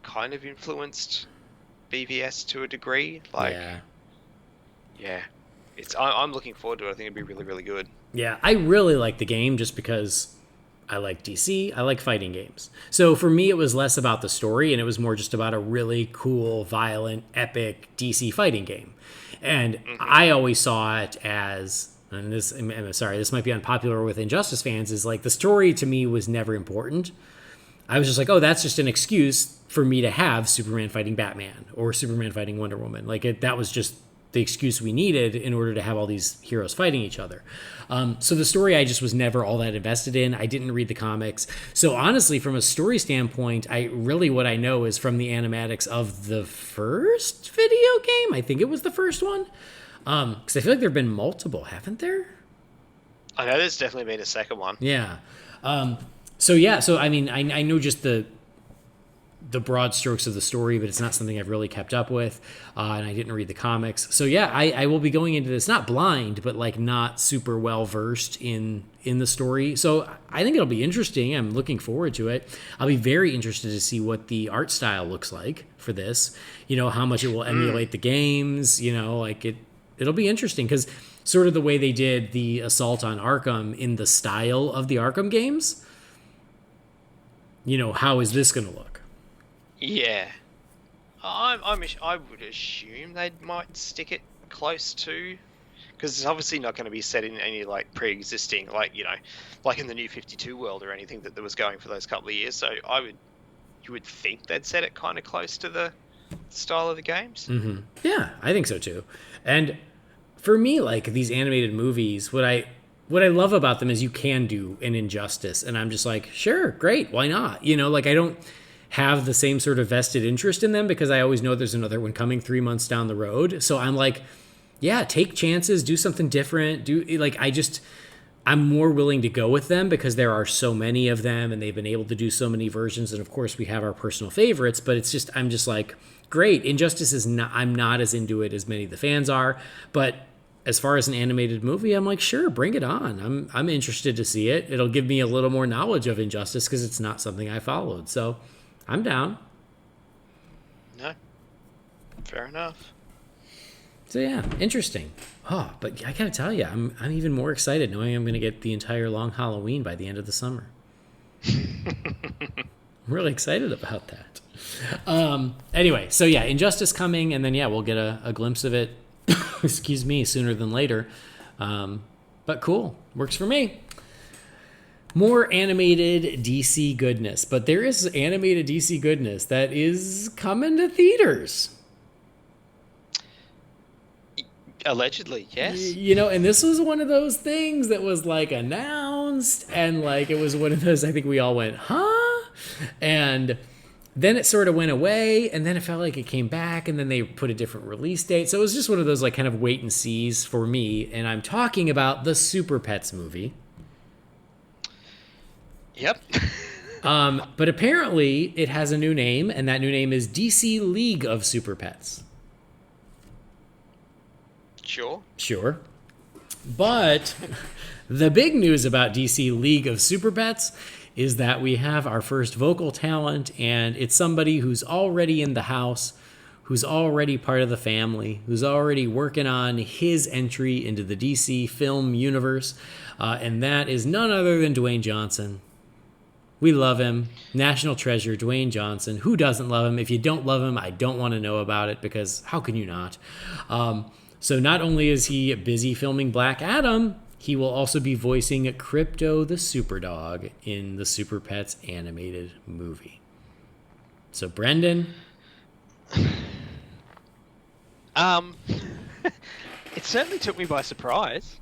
kind of influenced BVS to a degree. Like I'm looking forward to it. I think it'd be really, really good. Yeah, I really like the game just because I like DC. I like fighting games. So for me, it was less about the story, and it was more just about a really cool, violent, epic DC fighting game. And I always saw it as, and this might be unpopular with Injustice fans, is like the story to me was never important. I was just like, oh, that's just an excuse for me to have Superman fighting Batman or Superman fighting Wonder Woman. Like that was just the excuse we needed in order to have all these heroes fighting each other. So the story I just was never all that invested in. I didn't read the comics. So honestly, from a story standpoint, what I know is from the animatics of the first video game. I think it was the first one. Because I feel like there have been multiple, haven't there? I know there's definitely been a second one. Yeah. So I mean, I know just the broad strokes of the story, but it's not something I've really kept up with, and I didn't read the comics. So yeah, I will be going into this not blind, but like not super well versed in the story. So I think it'll be interesting. I'm looking forward to it. I'll be very interested to see what the art style looks like for this. How much it will emulate the games. It'll be interesting because sort of the way they did the Assault on Arkham in the style of the Arkham games. How is this going to look? Yeah, I would assume they might stick it close to, because it's obviously not going to be set in any like pre-existing like like in the New 52 world or anything that was going for those couple of years. So you would think they'd set it kind of close to the style of the games. Mm-hmm. Yeah, I think so too. And for me, like these animated movies, what I love about them is you can do an Injustice, and I'm just like, sure, great, why not? Like I don't have the same sort of vested interest in them because I always know there's another one coming 3 months down the road. So I'm like, yeah, take chances, do something different. I'm more willing to go with them because there are so many of them and they've been able to do so many versions. And of course we have our personal favorites, but I'm just like, great. Injustice I'm not as into it as many of the fans are, but as far as an animated movie, I'm like, sure, bring it on. I'm interested to see it. It'll give me a little more knowledge of Injustice because it's not something I followed. So I'm down. No, fair enough. So yeah, interesting. Oh, but I gotta tell you, I'm even more excited knowing I'm gonna get the entire Long Halloween by the end of the summer. I'm really excited about that. Anyway, so yeah, Injustice coming, and then yeah, we'll get a glimpse of it. Excuse me, sooner than later. But cool, works for me. More animated DC goodness, but there is animated DC goodness that is coming to theaters. Allegedly, yes. You know, and this was one of those things that was like announced, and like it was one of those, I think we all went, huh? And then it sort of went away, and then it felt like it came back, and then they put a different release date. So it was just one of those like kind of wait and sees for me. And I'm talking about the Super Pets movie. Yep. But apparently it has a new name, and that new name is DC League of Super Pets. Sure. But the big news about DC League of Super Pets is that we have our first vocal talent, and it's somebody who's already in the house, who's already part of the family, who's already working on his entry into the DC film universe, and that is none other than Dwayne Johnson. We love him. National treasure, Dwayne Johnson. Who doesn't love him? If you don't love him, I don't want to know about it, because how can you not? So not only is he busy filming Black Adam, he will also be voicing Crypto the Superdog in the Super Pets animated movie. So Brendan? It certainly took me by surprise.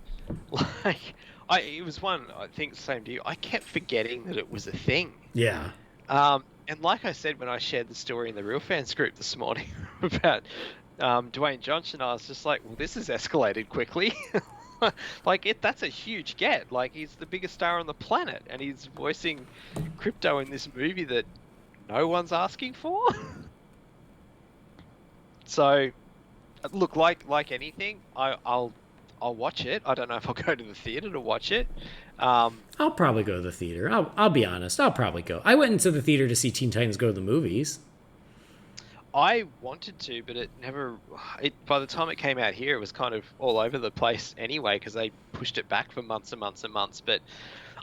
It was one, I think the same to you. I kept forgetting that it was a thing. Yeah. And like I said when I shared the story in the Real Fans group this morning about Dwayne Johnson, I was just like, well, this has escalated quickly. That's a huge get. Like, he's the biggest star on the planet, and he's voicing Crypto in this movie that no one's asking for. So, look, like anything, I'll watch it. I don't know if I'll go to the theater to watch it. I'll probably go to the theater. I'll be honest. I'll probably go. I went into the theater to see Teen Titans Go to the movies. I wanted to, but it never. By the time it came out here, it was kind of all over the place anyway, because they pushed it back for months and months and months. But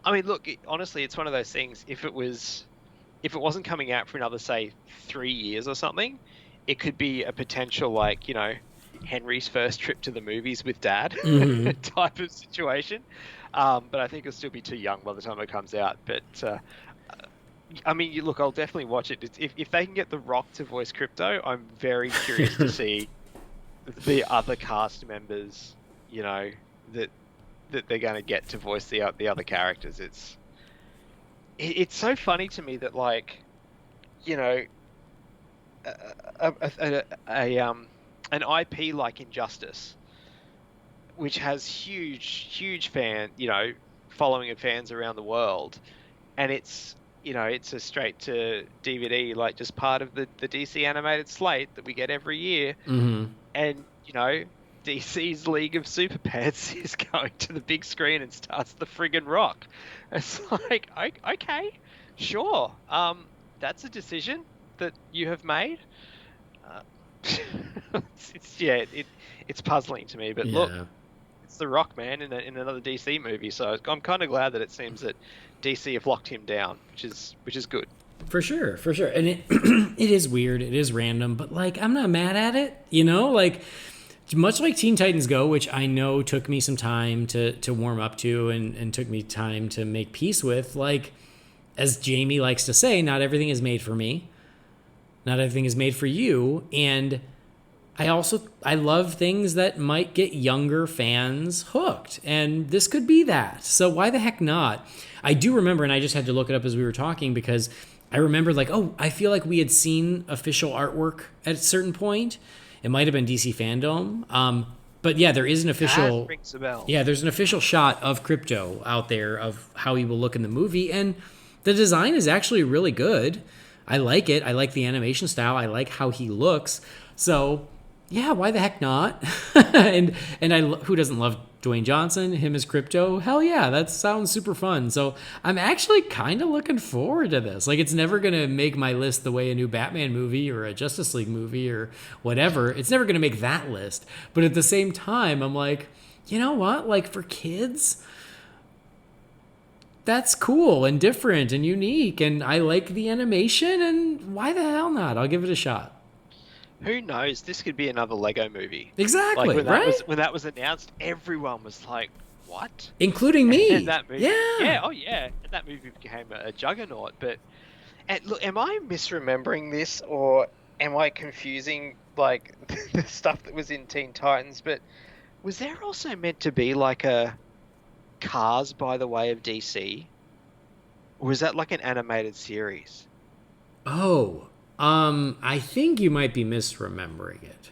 I mean, look, honestly, it's one of those things. If it wasn't coming out for another, say, 3 years or something, it could be a potential, like, you know, Henry's first trip to the movies with Dad type of situation. But I think it'll still be too young by the time it comes out. But I mean, look, I'll definitely watch it. If they can get The Rock to voice Crypto, I'm very curious to see the other cast members, you know, that they're going to get to voice the other characters. It's so funny to me that, like, you know, an IP like Injustice, which has huge fan, you know, following of fans around the world, and it's a straight to DVD, like, just part of the DC animated slate that we get every year. Mm-hmm. And, you know, DC's League of Super Pets is going to the big screen and starts the friggin' Rock. It's like, okay, sure. That's a decision that you have made. It's puzzling to me, but Yeah. look, it's The Rock, man, in another DC movie. So I'm kind of glad that it seems that DC have locked him down, which is good. For sure. And it it is weird, it is random, but, like, I'm not mad at it, you know? Like, much like Teen Titans Go, which I know took me some time to warm up to and took me time to make peace with, like, as Jamie likes to say, not everything is made for me. Not everything is made for you. And I love things that might get younger fans hooked, and this could be that. So why the heck not? I do remember, and I just had to look it up as we were talking, because I remembered, like, oh, I feel like we had seen official artwork at a certain point. It might have been DC Fandom. But yeah, there is an official. That rings a bell. Yeah, there's an official shot of Crypto out there of how he will look in the movie, and the design is actually really good. I like it. I like the animation style. I like how he looks. So yeah, why the heck not? and who doesn't love Dwayne Johnson? Him as Crypto? Hell yeah, that sounds super fun. So I'm actually kind of looking forward to this. Like, it's never going to make my list the way a new Batman movie or a Justice League movie or whatever. It's never going to make that list. But at the same time, I'm like, you know what? Like, for kids, that's cool and different and unique, and I like the animation, and why the hell not? I'll give it a shot. Who knows? This could be another Lego movie. Exactly, like when right? when that was announced, everyone was like, "What?" Including me. And that movie, yeah. Oh yeah. And that movie became a juggernaut. But look, am I misremembering this, or am I confusing like the stuff that was in Teen Titans? But was there also meant to be like a Cars by the way of DC? Or was that like an animated series? Oh, I think you might be misremembering it.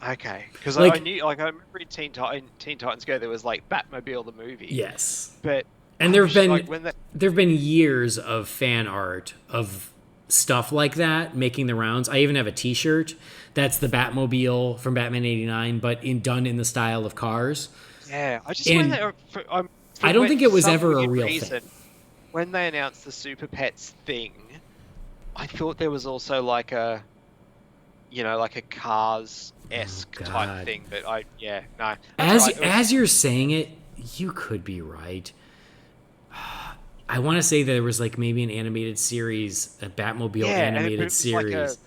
Okay, because Like- I knew, like, I remember in Teen Titans Go, there was like Batmobile the movie. Yes. But And I'm there have just, been like, when the- there have been years of fan art of stuff like that making the rounds. I even have a T-shirt that's the Batmobile from Batman '89, but done in the style of Cars. yeah, I just And find that I don't think it was ever a real thing. When they announced the Super Pets thing, I thought there was also like a, like a Cars-esque Oh, type God. thing. But no. That's As right, it was- as you're saying it, you could be right. I want to say there was like maybe an animated series, a Batmobile and it animated was series. like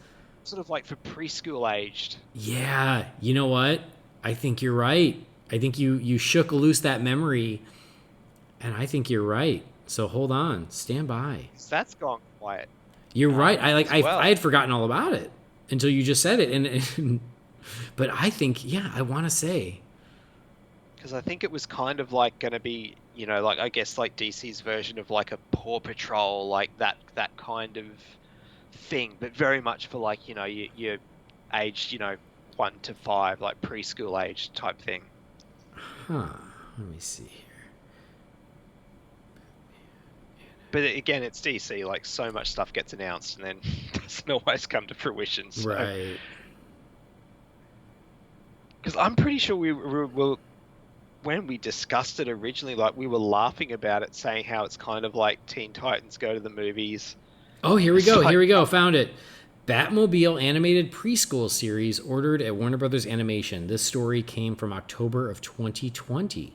sort of like for preschool aged. Yeah, you know what? I think you're right. I think you shook loose that memory, and I think you're right. So hold on, stand by. That's gone quiet. You're right. I had forgotten all about it until you just said it, and but I think I want to say Because I think it was kind of like going to be, like I guess like DC's version of like a Paw Patrol, like that kind of thing, but very much for like, your aged, 1 to 5, like preschool age type thing. Huh. Let me see here. But again, it's DC, like so much stuff gets announced and then doesn't always come to fruition. So. Right. Because I'm pretty sure we were, when we discussed it originally, like we were laughing about it, saying how it's kind of like Teen Titans Go to the movies. Oh, here we go. It's Here we go. Found it. Batmobile animated preschool series ordered at Warner Brothers Animation. This story came from October of 2020.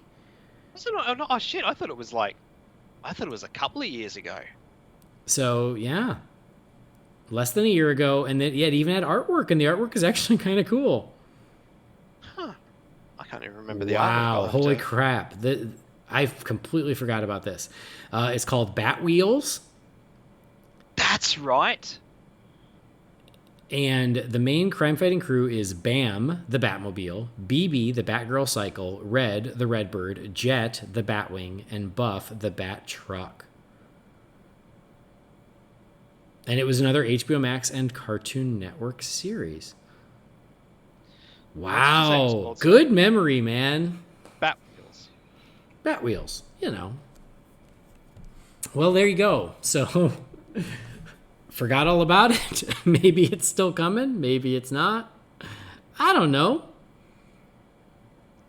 Was it not? Oh shit! I thought it was a couple of years ago. So yeah, less than a year ago, and then it even had artwork, and the artwork is actually kind of cool. Huh? I can't even remember the artwork. Wow! Holy crap! I completely forgot about this. It's called Batwheels. That's right. And the main crime-fighting crew is Bam, the Batmobile, BB, the Batgirl Cycle, Red, the Redbird, Jet, the Batwing, and Buff, the Bat Truck. And it was another HBOMax and Cartoon Network series. Wow. Good memory, man. Batwheels. Batwheels, Well, there you go. So... Forgot all about it. Maybe it's still coming. Maybe it's not. I don't know.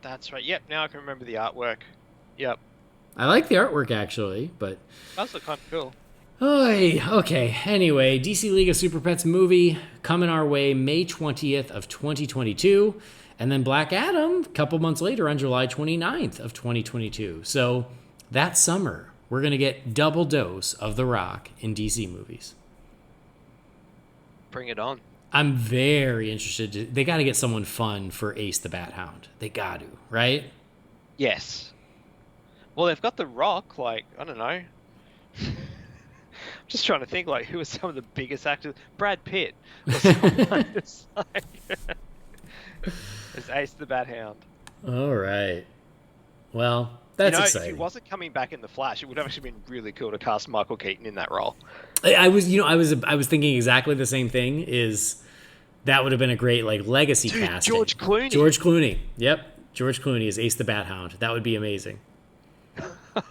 That's right. Yep. Now I can remember the artwork. Yep. I like the artwork actually, but That's look kind of cool. Oy, okay. Anyway, DC League of Super Pets movie coming our way May 20th of 2022, and then Black Adam a couple months later on July 29th of 2022. So that summer, we're gonna get double dose of The Rock in DC movies. Bring it on. I'm very interested. They got to get someone fun for Ace the Bat Hound. They got to, right? Yes. Well, they've got The Rock. Like, I don't know. I'm just trying to think, like, who are some of the biggest actors? Brad Pitt. Or someone just like, as Ace the Bat Hound. All right. Well, that's exciting. If he wasn't coming back in The Flash, it would have actually been really cool to cast Michael Keaton in that role. I was thinking exactly the same thing. Is that would have been a great like legacy casting? George Clooney. George Clooney. Yep, George Clooney is Ace the Bat Hound. That would be amazing.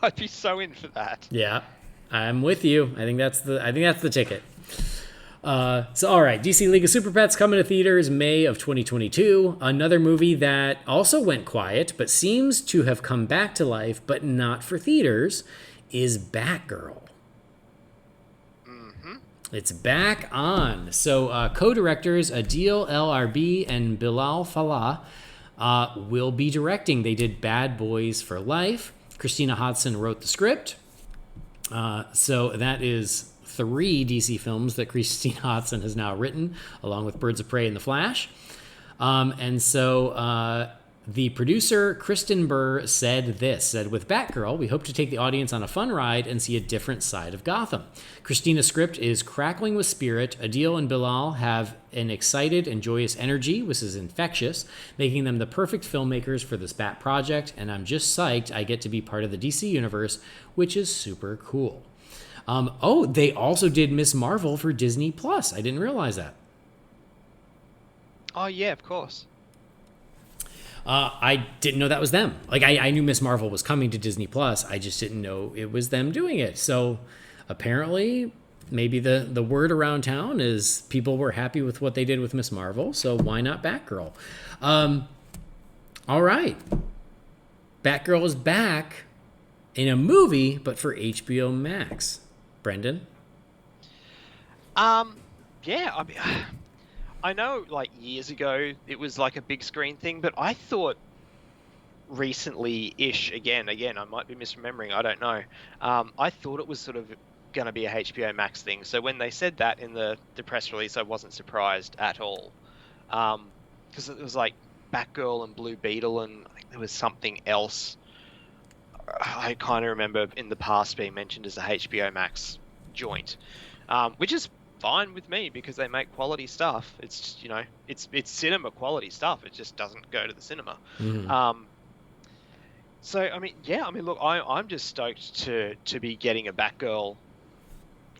I'd be so in for that. Yeah, I'm with you. I think that's the ticket. So all right, DC League of Super Pets coming to theaters May of 2022. Another movie that also went quiet but seems to have come back to life, but not for theaters, is Batgirl. It's back on. So co-directors Adil El Arbi and Bilal Fallah will be directing. They did Bad Boys for Life. Christina Hodson wrote the script. So that is 3 DC films that Christine Hodson has now written, along with Birds of Prey and The Flash. And so the producer, Kristen Burr, said, with Batgirl, we hope to take the audience on a fun ride and see a different side of Gotham. Christina's script is crackling with spirit. Adil and Bilal have an excited and joyous energy, which is infectious, making them the perfect filmmakers for this Bat project, and I'm just psyched I get to be part of the DC universe, which is super cool. They also did Miss Marvel for Disney Plus. I didn't realize that. Oh, yeah, of course. I didn't know that was them. Like, I knew Miss Marvel was coming to Disney Plus. I just didn't know it was them doing it. So apparently, maybe the word around town is people were happy with what they did with Miss Marvel. So why not Batgirl? All right. Batgirl is back in a movie, but for HBO Max. Brendan? Yeah, I mean, I know, like, years ago, it was like a big screen thing, but I thought recently-ish, again, I might be misremembering, I don't know. I thought it was sort of going to be a HBO Max thing. So when they said that in the press release, I wasn't surprised at all. Because it was like Batgirl and Blue Beetle, and I think there was something else I kind of remember in the past being mentioned as a HBO Max joint, which is fine with me because they make quality stuff. It's just, it's cinema quality stuff. It just doesn't go to the cinema. So I mean, look, I'm just stoked to be getting a Batgirl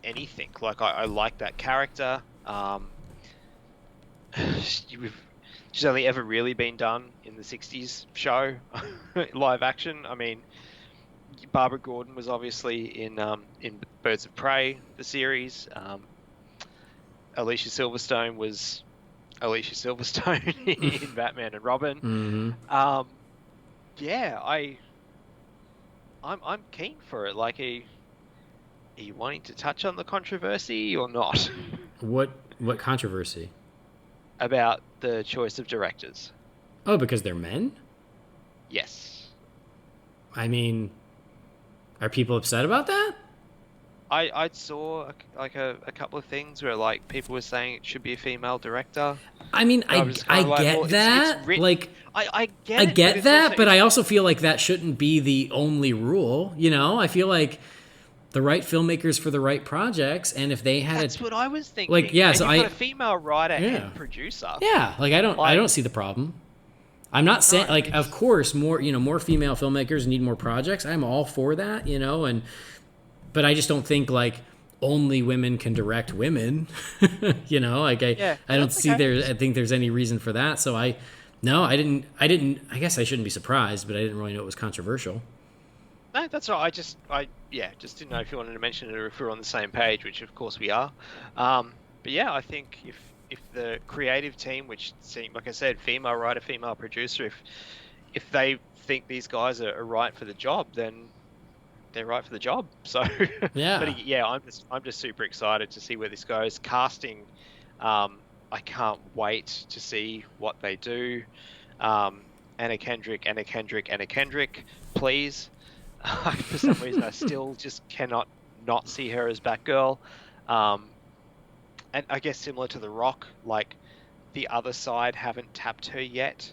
anything. Like I like that character. She's only ever really been done in the 60s show, live action. I mean, Barbara Gordon was obviously in Birds of Prey, the series. Alicia Silverstone was Alicia Silverstone in Batman and Robin. I'm keen for it. Like, are you wanting to touch on the controversy or not? What controversy? About the choice of directors. Oh, because they're men? Yes. I mean, are people upset about that? I saw a couple of things where, like, people were saying it should be a female director. I mean, I get that. I get that, but I also feel like that shouldn't be the only rule. I feel like the right filmmakers for the right projects, and if they had that's what I was thinking. Like, yeah, and so you've got a female writer and producer. Yeah, like I don't see the problem. I'm not saying of course more female filmmakers need more projects. I'm all for that, but I just don't think like only women can direct women. I don't see I think there's any reason for that. So I didn't I guess I shouldn't be surprised, but I didn't really know it was controversial. No, that's right. I just didn't know if you wanted to mention it or if we're on the same page, which of course we are. But yeah, I think if the creative team, which seemed, like I said, female writer, female producer, if they think these guys are right for the job, then they're right for the job. So yeah, but yeah, I'm just super excited to see where this goes. Casting, I can't wait to see what they do. Anna Kendrick, please. For some reason, I still just cannot not see her as Batgirl. And I guess similar to The Rock, like the other side haven't tapped her yet.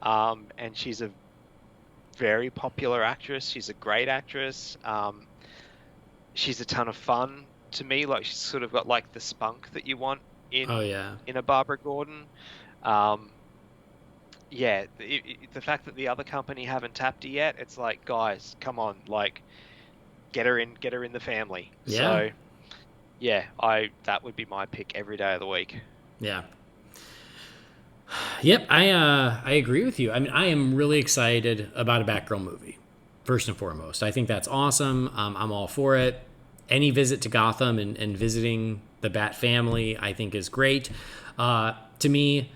And she's a very popular actress. She's a great actress. She's a ton of fun to me. Like, she's sort of got like the spunk that you want in a Barbara Gordon. The fact that the other company haven't tapped her yet, it's like, guys, come on, like, get her in the family. Yeah. So yeah, that would be my pick every day of the week. Yeah. Yep, I agree with you. I mean, I am really excited about a Batgirl movie, first and foremost. I think that's awesome. I'm all for it. Any visit to Gotham and visiting the Bat family, I think, is great. To me,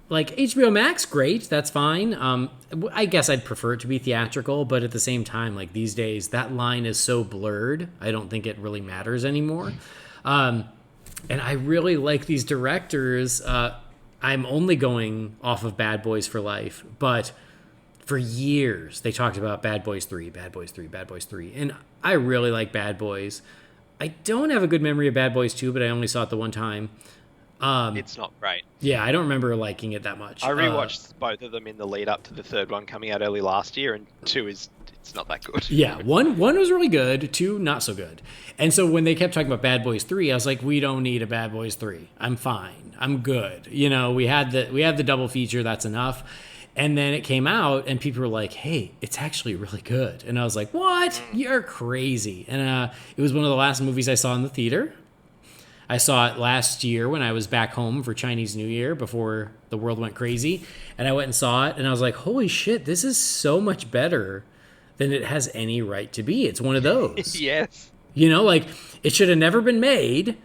like, HBO Max, great. That's fine. I guess I'd prefer it to be theatrical, but at the same time, like, these days, that line is so blurred, I don't think it really matters anymore. And I really like these directors. I'm only going off of Bad Boys for Life, but for years they talked about Bad Boys 3, Bad Boys 3, Bad Boys 3. And I really like Bad Boys. I don't have a good memory of Bad Boys 2, but I only saw it the one time. It's not great. Yeah, I don't remember liking it that much. I rewatched both of them in the lead up to the third one coming out early last year, and 2 it's not that good. Yeah, one was really good, 2 not so good. And so when they kept talking about Bad Boys 3, I was like, we don't need a Bad Boys 3. I'm fine. I'm good. You know, we had the double feature, that's enough. And then it came out and people were like, hey, it's actually really good. And I was like, what? You're crazy. And it was one of the last movies I saw in the theater. I saw it last year when I was back home for Chinese New Year before the world went crazy. And I went and saw it and I was like, holy shit, this is so much better than it has any right to be. It's one of those. Yes. You know, like it should have never been made.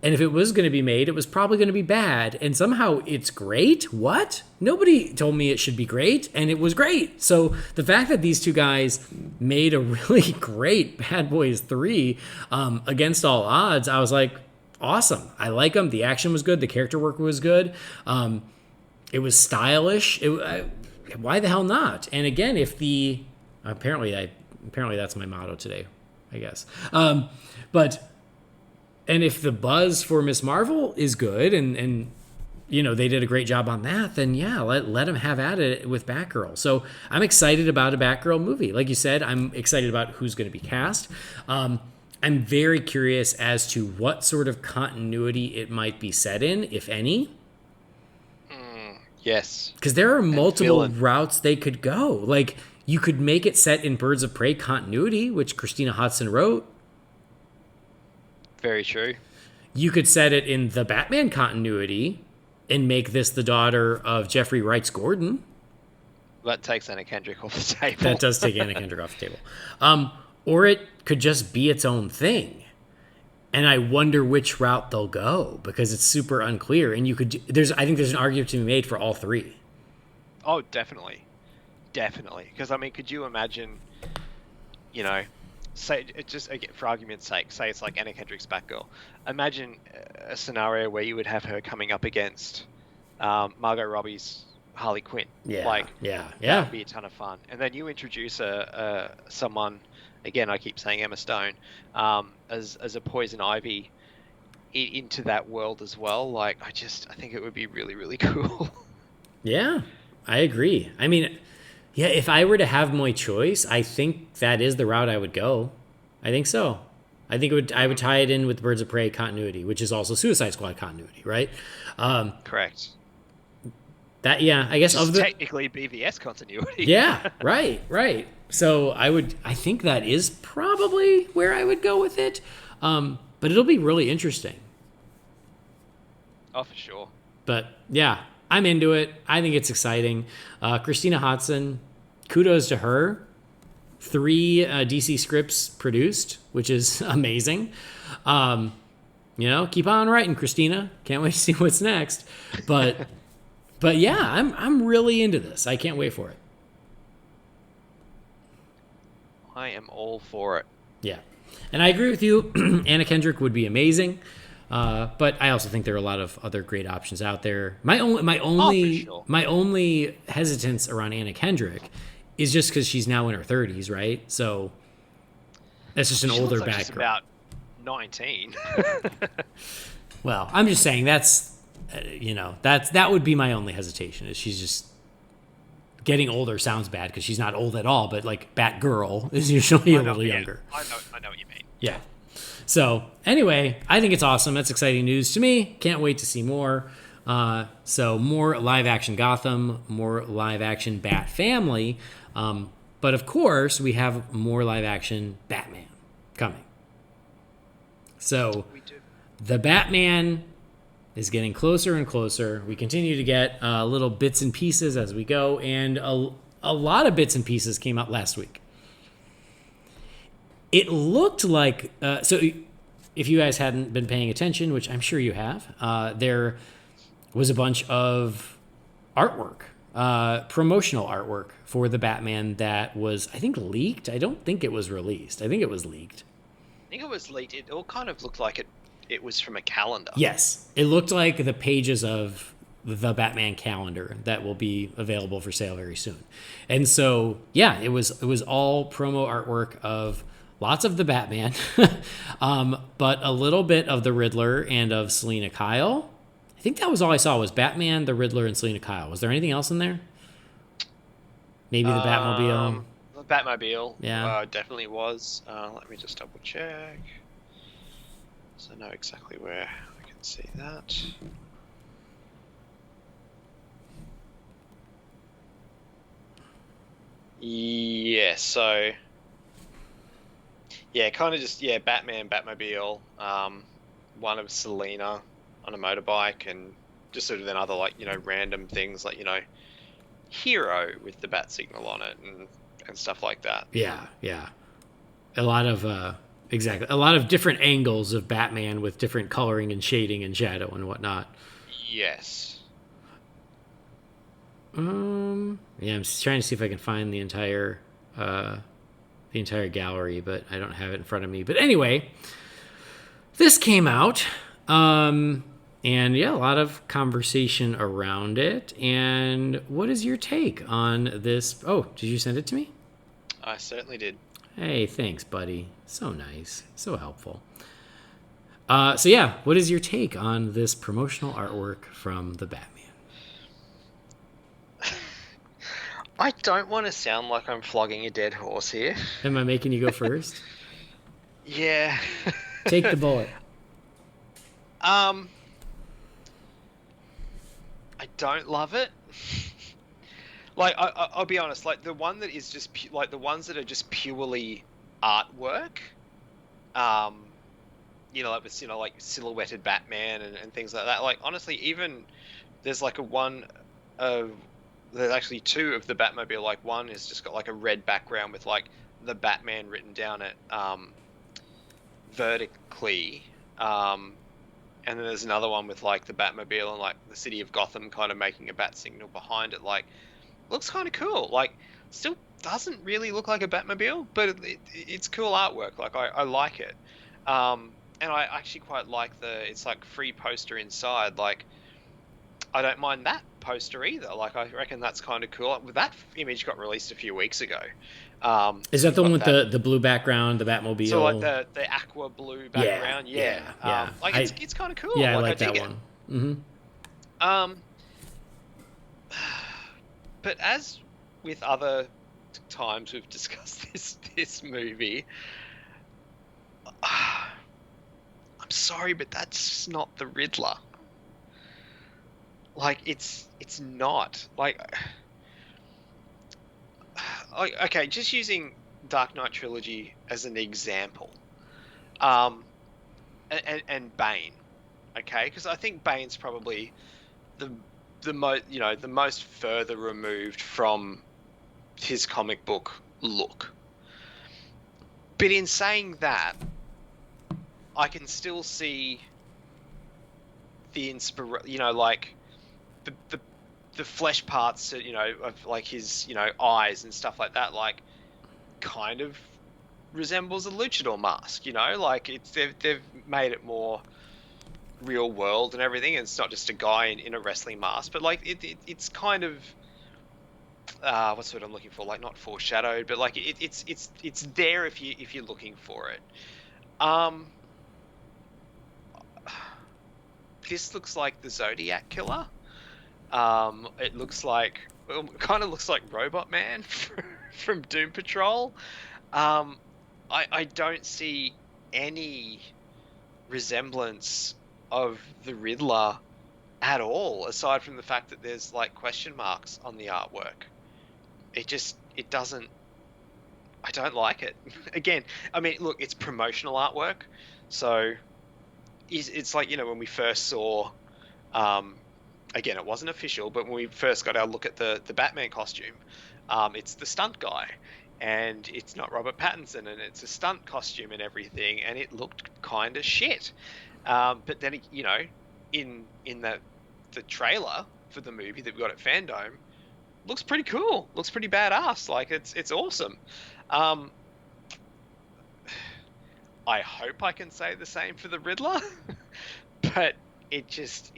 And if it was going to be made, it was probably going to be bad. And somehow it's great. What? Nobody told me it should be great. And it was great. So the fact that these two guys made a really great Bad Boys 3 against all odds, I was like, awesome. I like them. The action was good. The character work was good. It was stylish. Why the hell not? And again, apparently that's my motto today, I guess. And if the buzz for Miss Marvel is good and you know, they did a great job on that, then yeah, let them have at it with Batgirl. So I'm excited about a Batgirl movie. Like you said, I'm excited about who's going to be cast. I'm very curious as to what sort of continuity it might be set in, if any. Yes. Because there are multiple routes they could go. Like, you could make it set in Birds of Prey continuity, which Christina Hodson wrote. Very true. You could set it in the Batman continuity and make this the daughter of Jeffrey Wright's Gordon. That takes Anna Kendrick off the table. That does take Anna Kendrick off the table. Or it could just be its own thing. And I wonder which route they'll go because it's super unclear. And I think there's an argument to be made for all three. Oh, definitely. Definitely. Because, I mean, could you imagine, you know, say, just for argument's sake, say it's like Anna Kendrick's Batgirl. Imagine a scenario where you would have her coming up against Margot Robbie's Harley Quinn. Yeah. That would be a ton of fun. And then you introduce someone, again, I keep saying Emma Stone, as a Poison Ivy into that world as well. Like, I think it would be really, really cool. Yeah, I agree. I mean, yeah, if I were to have my choice, I think that is the route I would go. I think so. I think I would tie it in with Birds of Prey continuity, which is also Suicide Squad continuity, right? Correct. That, yeah, I guess of the technically BVS continuity. Yeah, right. So I think that is probably where I would go with it. But it'll be really interesting. Oh, for sure. But yeah, I'm into it. I think it's exciting. Christina Hodson, kudos to her. 3 DC scripts produced, which is amazing. Keep on writing, Christina. Can't wait to see what's next. But yeah, I'm really into this. I can't wait for it. I am all for it. Yeah. And I agree with you. Anna Kendrick would be amazing. But I also think there are a lot of other great options out there. My only hesitance around Anna Kendrick is just because she's now in her 30s, right? So that's just an older Batgirl. She's about 19. Well, I'm just saying that would be my only hesitation. Is she's just getting older sounds bad because she's not old at all, but like Batgirl is usually a little younger. I know what you mean. Yeah. So anyway, I think it's awesome. That's exciting news to me. Can't wait to see more. So more live action Gotham, more live action Bat Family. But of course, we have more live action Batman coming. So the Batman is getting closer and closer. We continue to get little bits and pieces as we go. And a lot of bits and pieces came out last week. It looked like, so if you guys hadn't been paying attention, which I'm sure you have, there was a bunch of artwork, promotional artwork for the Batman that was, I think, leaked. I don't think it was released. I think it was leaked. I think it was leaked. It all kind of looked like it was from a calendar. Yes. It looked like the pages of the Batman calendar that will be available for sale very soon. And so, yeah, it was all promo artwork of lots of the Batman, but a little bit of the Riddler and of Selena Kyle. I think that was all I saw was Batman, the Riddler, and Selena Kyle. Was there anything else in there? Maybe the Batmobile. The Batmobile, Yeah. definitely was. Let me just double check, so I know exactly where I can see that. Yeah, so yeah, kind of just Batman, Batmobile, one of Selena on a motorbike, and just sort of then other like random things like Hero with the bat signal on it and stuff like that. Yeah, yeah. A lot of exactly a lot of different angles of Batman with different coloring and shading and shadow and whatnot. Yes. Yeah, I'm just trying to see if I can find the entire gallery, but I don't have it in front of me. But anyway, this came out, and yeah, a lot of conversation around it. And what is your take on this? Oh, did you send it to me? I certainly did. Hey, thanks, buddy. So nice, so helpful. So yeah, what is your take on this promotional artwork from the Batman? I don't want to sound like I'm flogging a dead horse here. Am I making you go first? Yeah. Take the bullet. I don't love it. Like I'll be honest, like the one that is just like the ones that are just purely artwork, like with like silhouetted Batman and things like that. Like honestly, even there's like there's actually two of the Batmobile. Like one has just got like a red background with like the Batman written down it vertically, and then there's another one with like the Batmobile and like the city of Gotham kind of making a bat signal behind it. Like looks kind of cool. Like still doesn't really look like a Batmobile, but it's cool artwork. Like I like it, and I actually quite like it's like free poster inside. Like I don't mind that poster either. Like I reckon that's kind of cool. That image got released a few weeks ago. Is that the one with the blue background, the Batmobile? So like the aqua blue background, yeah. Like it's kind of cool. Yeah, I like like that one. Mm-hmm. But as with other times we've discussed this movie, I'm sorry, but that's not the Riddler. Like it's not like okay, just using Dark Knight trilogy as an example, and Bane, okay, because I think Bane's probably the most further removed from his comic book look. But in saying that, I can still see the like the flesh parts, of like his, eyes and stuff like that, like kind of resembles a luchador mask, like they've made it more real world and everything. And it's not just a guy in a wrestling mask, but like it's kind of what's what I'm looking for, like not foreshadowed, but like it's there if you're looking for it. This looks like the Zodiac Killer. It looks like, kind of looks like Robot Man from Doom Patrol. I don't see any resemblance of the Riddler at all, aside from the fact that there's like question marks on the artwork. It doesn't. I don't like it. Again, I mean, look, it's promotional artwork, so it's like when we first saw. Again, it wasn't official, but when we first got our look at the Batman costume, it's the stunt guy, and it's not Robert Pattinson, and it's a stunt costume and everything, and it looked kind of shit. But then, in the trailer for the movie that we got at Fandom, looks pretty cool, looks pretty badass. Like it's awesome. I hope I can say the same for the Riddler, but it's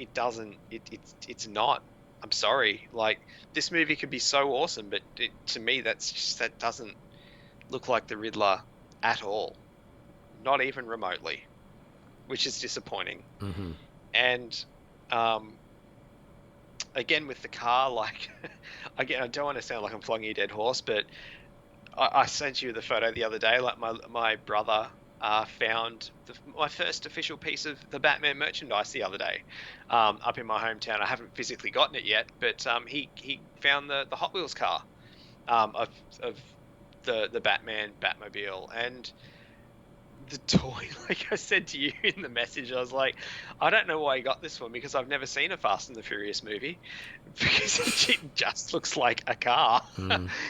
not. I'm sorry. Like, this movie could be so awesome, but to me, that doesn't look like the Riddler at all. Not even remotely, which is disappointing. Mm-hmm. And again, with the car, like, again, I don't want to sound like I'm flogging a dead horse, but I sent you the photo the other day. Like, my brother found my first official piece of the Batman merchandise the other day, up in my hometown. I haven't physically gotten it yet, but he found the Hot Wheels car, of the Batmobile, and the toy. Like I said to you in the message, I was like, I don't know why he got this one, because I've never seen a Fast and the Furious movie, because it just looks like a car.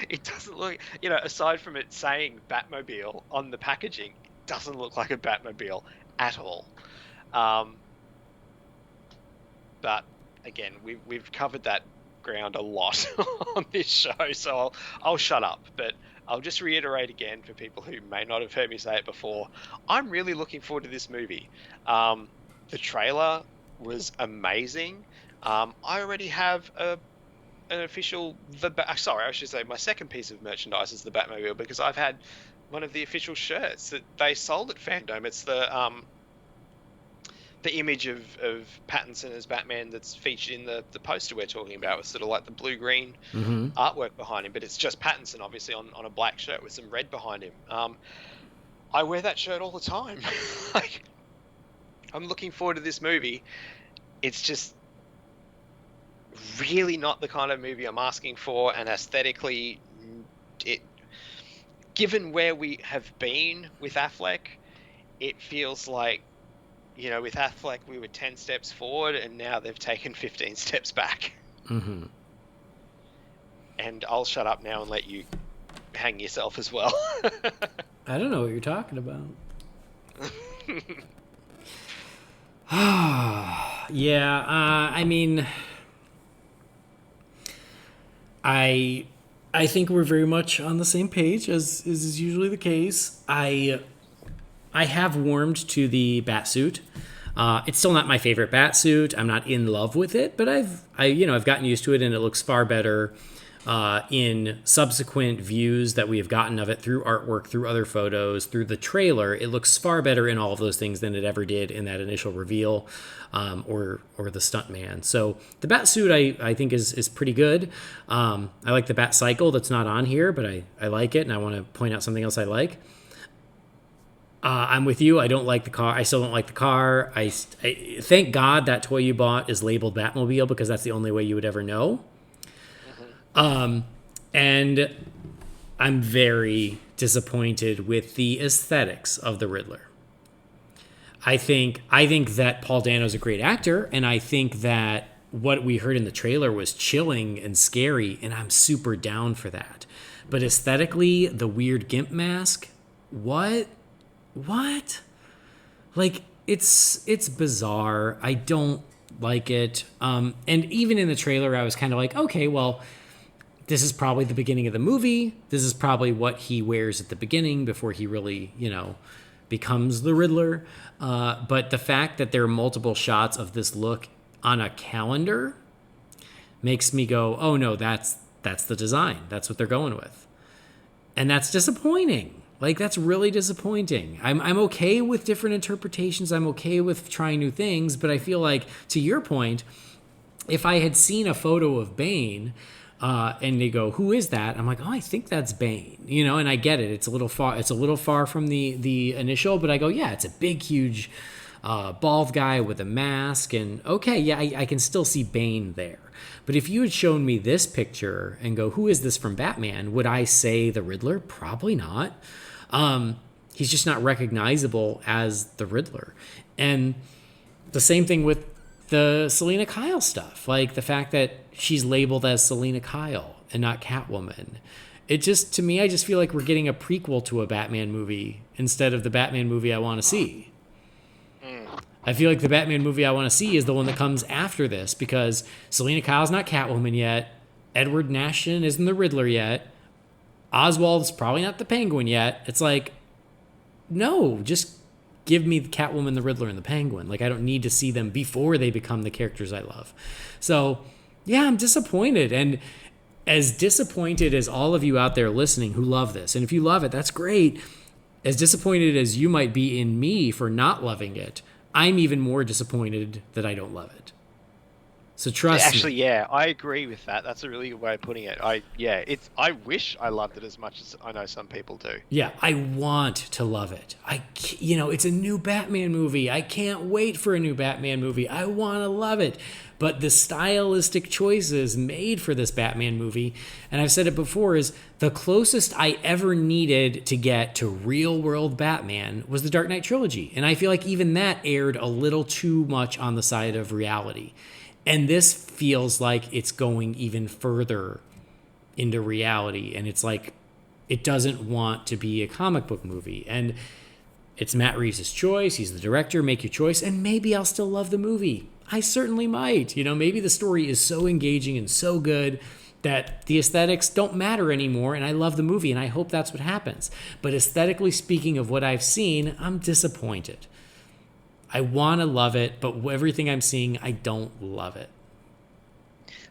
It doesn't look, aside from it saying Batmobile on the packaging, it doesn't look like a Batmobile at all. But again, we've covered that ground a lot on this show, so I'll shut up. But I'll just reiterate again, for people who may not have heard me say it before, I'm really looking forward to this movie. The trailer was amazing. I already have an official... Sorry, I should say my second piece of merchandise is the Batmobile, because I've had one of the official shirts that they sold at Fandom. It's the image of Pattinson as Batman that's featured in the poster we're talking about, with sort of like the blue-green artwork behind him, but it's just Pattinson, obviously, on a black shirt with some red behind him. I wear that shirt all the time. Like, I'm looking forward to this movie. It's just really not the kind of movie I'm asking for, and aesthetically, given where we have been with Affleck, it feels like, with Affleck, we were 10 steps forward, and now they've taken 15 steps back. Mm-hmm. And I'll shut up now and let you hang yourself as well. I don't know what you're talking about. Yeah, I mean, I think we're very much on the same page, as is usually the case. I have warmed to the Batsuit. It's still not my favorite Batsuit. I'm not in love with it, but I've gotten used to it, and it looks far better in subsequent views that we have gotten of it through artwork, through other photos, through the trailer. It looks far better in all of those things than it ever did in that initial reveal, or the stuntman. So the Batsuit I think is pretty good. I like the Bat Cycle that's not on here, but I like it, and I want to point out something else I like. I'm with you. I don't like the car. I still don't like the car. I thank God that toy you bought is labeled Batmobile, because that's the only way you would ever know. And I'm very disappointed with the aesthetics of the Riddler. I think that Paul Dano's a great actor, and I think that what we heard in the trailer was chilling and scary, and I'm super down for that. But aesthetically, the weird gimp mask, what? Like, it's bizarre. I don't like it. And even in the trailer, I was kind of like, okay, well, this is probably the beginning of the movie. This is probably what he wears at the beginning before he really, becomes the Riddler. But the fact that there are multiple shots of this look on a calendar makes me go, oh no, that's the design. That's what they're going with. And that's disappointing. Like, that's really disappointing. I'm okay with different interpretations. I'm okay with trying new things. But I feel like, to your point, if I had seen a photo of Bane, and they go, who is that? I'm like, oh, I think that's Bane. And I get it. It's a little far from the initial, but I go, yeah, it's a big, huge bald guy with a mask. And okay, yeah, I can still see Bane there. But if you had shown me this picture and go, who is this from Batman? Would I say the Riddler? Probably not. He's just not recognizable as the Riddler. And the same thing with the Selena Kyle stuff. Like, the fact that she's labeled as Selena Kyle and not Catwoman. It just, to me, I just feel like we're getting a prequel to a Batman movie instead of the Batman movie I want to see. I feel like the Batman movie I want to see is the one that comes after this, because Selena Kyle's not Catwoman yet. Edward Nashton isn't the Riddler yet. Oswald's probably not the Penguin yet. It's like, no, just give me the Catwoman, the Riddler, and the Penguin. Like, I don't need to see them before they become the characters I love. So, yeah, I'm disappointed. And as disappointed as all of you out there listening who love this, and if you love it, that's great. As disappointed as you might be in me for not loving it, I'm even more disappointed that I don't love it. So trust Actually, me. yeah, I agree with that. That's a really good way of putting it. I wish I loved it as much as I know some people do. Yeah, I want to love it. It's a new Batman movie. I can't wait for a new Batman movie. I want to love it. But the stylistic choices made for this Batman movie, and I've said it before, is the closest I ever needed to get to real-world Batman was the Dark Knight trilogy. And I feel like even that aired a little too much on the side of reality. And this feels like it's going even further into reality. And it's like, it doesn't want to be a comic book movie. And it's Matt Reeves' choice. He's the director. Make your choice. And maybe I'll still love the movie. I certainly might. Maybe the story is so engaging and so good that the aesthetics don't matter anymore. And I love the movie. And I hope that's what happens. But aesthetically speaking of what I've seen, I'm disappointed. I want to love it, but everything I'm seeing, I don't love it.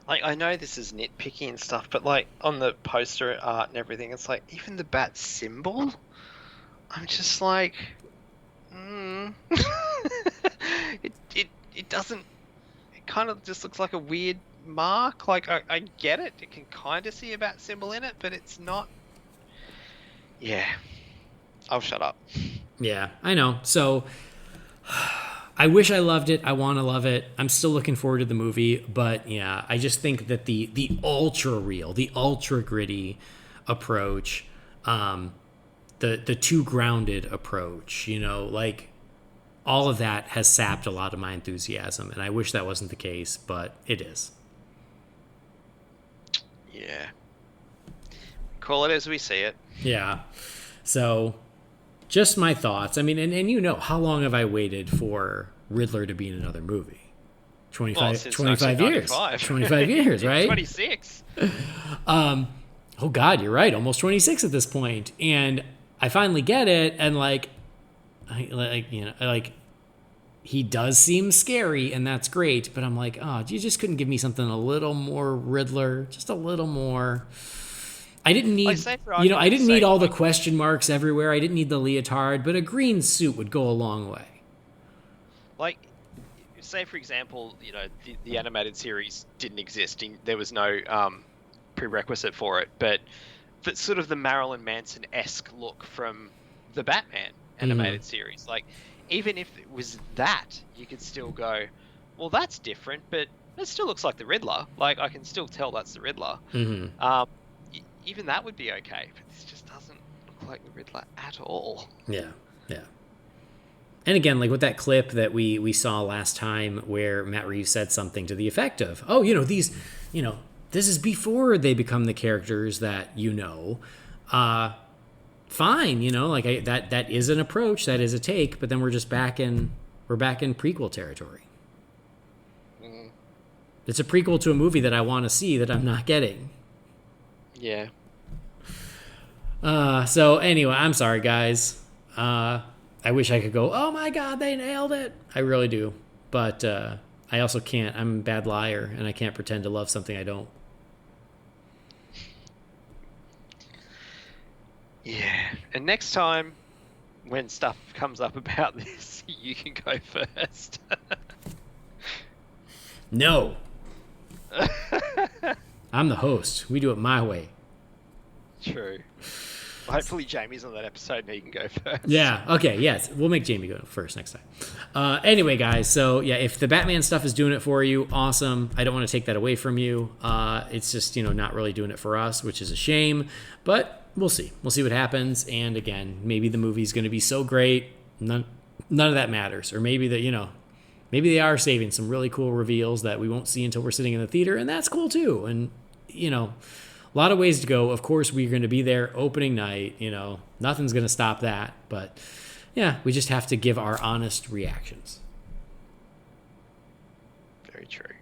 Like, I know this is nitpicky and stuff, but like on the poster art and everything, it's like even the bat symbol, I'm just like, it doesn't. It kind of just looks like a weird mark. Like I get it. It can kind of see a bat symbol in it, but it's not. Yeah, I'll shut up. Yeah, I know. So I wish I loved it. I want to love it. I'm still looking forward to the movie, but yeah, I just think that the ultra real, the ultra gritty approach, the too grounded approach, like all of that has sapped a lot of my enthusiasm, and I wish that wasn't the case, but it is. Yeah. Call it as we see it. Yeah. So just my thoughts. I mean, and how long have I waited for Riddler to be in another movie? 25 years. 25 years, right? 26. Oh God, you're right. Almost 26 at this point. And I finally get it, and he does seem scary, and that's great, but I'm like, oh, you just couldn't give me something a little more Riddler, just a little more. I didn't need, I didn't need all the question marks everywhere. I didn't need the leotard, but a green suit would go a long way. Like, say for example, the animated series didn't exist. There was no prerequisite for it, but sort of the Marilyn Manson-esque look from the Batman animated series. Like, even if it was that, you could still go, well, that's different, but it still looks like the Riddler. Like, I can still tell that's the Riddler. Even that would be okay, but this just doesn't look like the Riddler at all. Yeah. And again, like with that clip that we saw last time where Matt Reeves said something to the effect of, oh, this is before they become the characters that fine, like that is an approach, that is a take, but then we're back in prequel territory. It's a prequel to a movie that I want to see that I'm not getting. Yeah. So anyway, I'm sorry, guys. I wish I could go, oh my God, they nailed it. I really do. But I also can't. I'm a bad liar, and I can't pretend to love something I don't. Yeah. And next time when stuff comes up about this, you can go first. No. I'm the host. We do it my way. True. Well, hopefully Jamie's on that episode and he can go first. Yeah. Okay. Yes. We'll make Jamie go first next time. Anyway, guys. So yeah, if the Batman stuff is doing it for you, awesome. I don't want to take that away from you. It's just, not really doing it for us, which is a shame, but we'll see. We'll see what happens. And again, maybe the movie's going to be so great. None of that matters. Or maybe that, maybe they are saving some really cool reveals that we won't see until we're sitting in the theater. And that's cool too. And, a lot of ways to go. Of course, we're going to be there opening night. Nothing's going to stop that. But, yeah, we just have to give our honest reactions. Very true.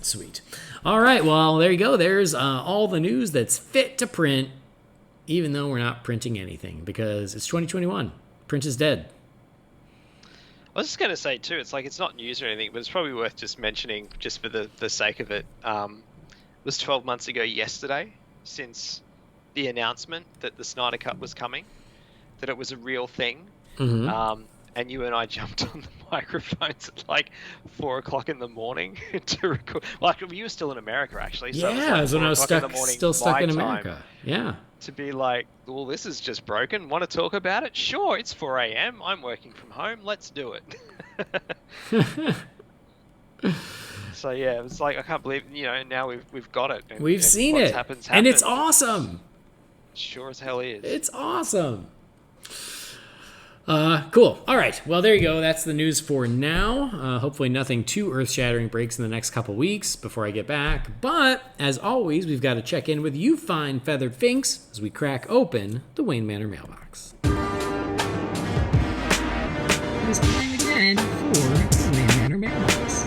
Sweet. All right. Well, there you go. There's all the news that's fit to print, even though we're not printing anything because it's 2021. Print is dead. I was just going to say too, it's like it's not news or anything, but it's probably worth just mentioning just for the sake of it. It was 12 months ago yesterday since the announcement that the Snyder Cut was coming, that it was a real thing. Mm-hmm. And you and I jumped on the microphones at like 4 o'clock in the morning to record. Like you were still in America actually, so it was Yeah, like that's when 4 I was o'clock in the morning still stuck my in time. America. Yeah. To be like, well, this is just broken. Want to talk about it? Sure, it's 4 a.m. I'm working from home. Let's do it. So yeah, it was like I can't believe now we've got it. We've And seen what it, happens. and it's awesome. Sure as hell is. It's awesome. Cool. All right. Well, there you go. That's the news for now. Hopefully nothing too earth-shattering breaks in the next couple weeks before I get back. But, as always, we've got to check in with you fine feathered finks as we crack open the Wayne Manor mailbox. It's time again for the Wayne Manor mailbox.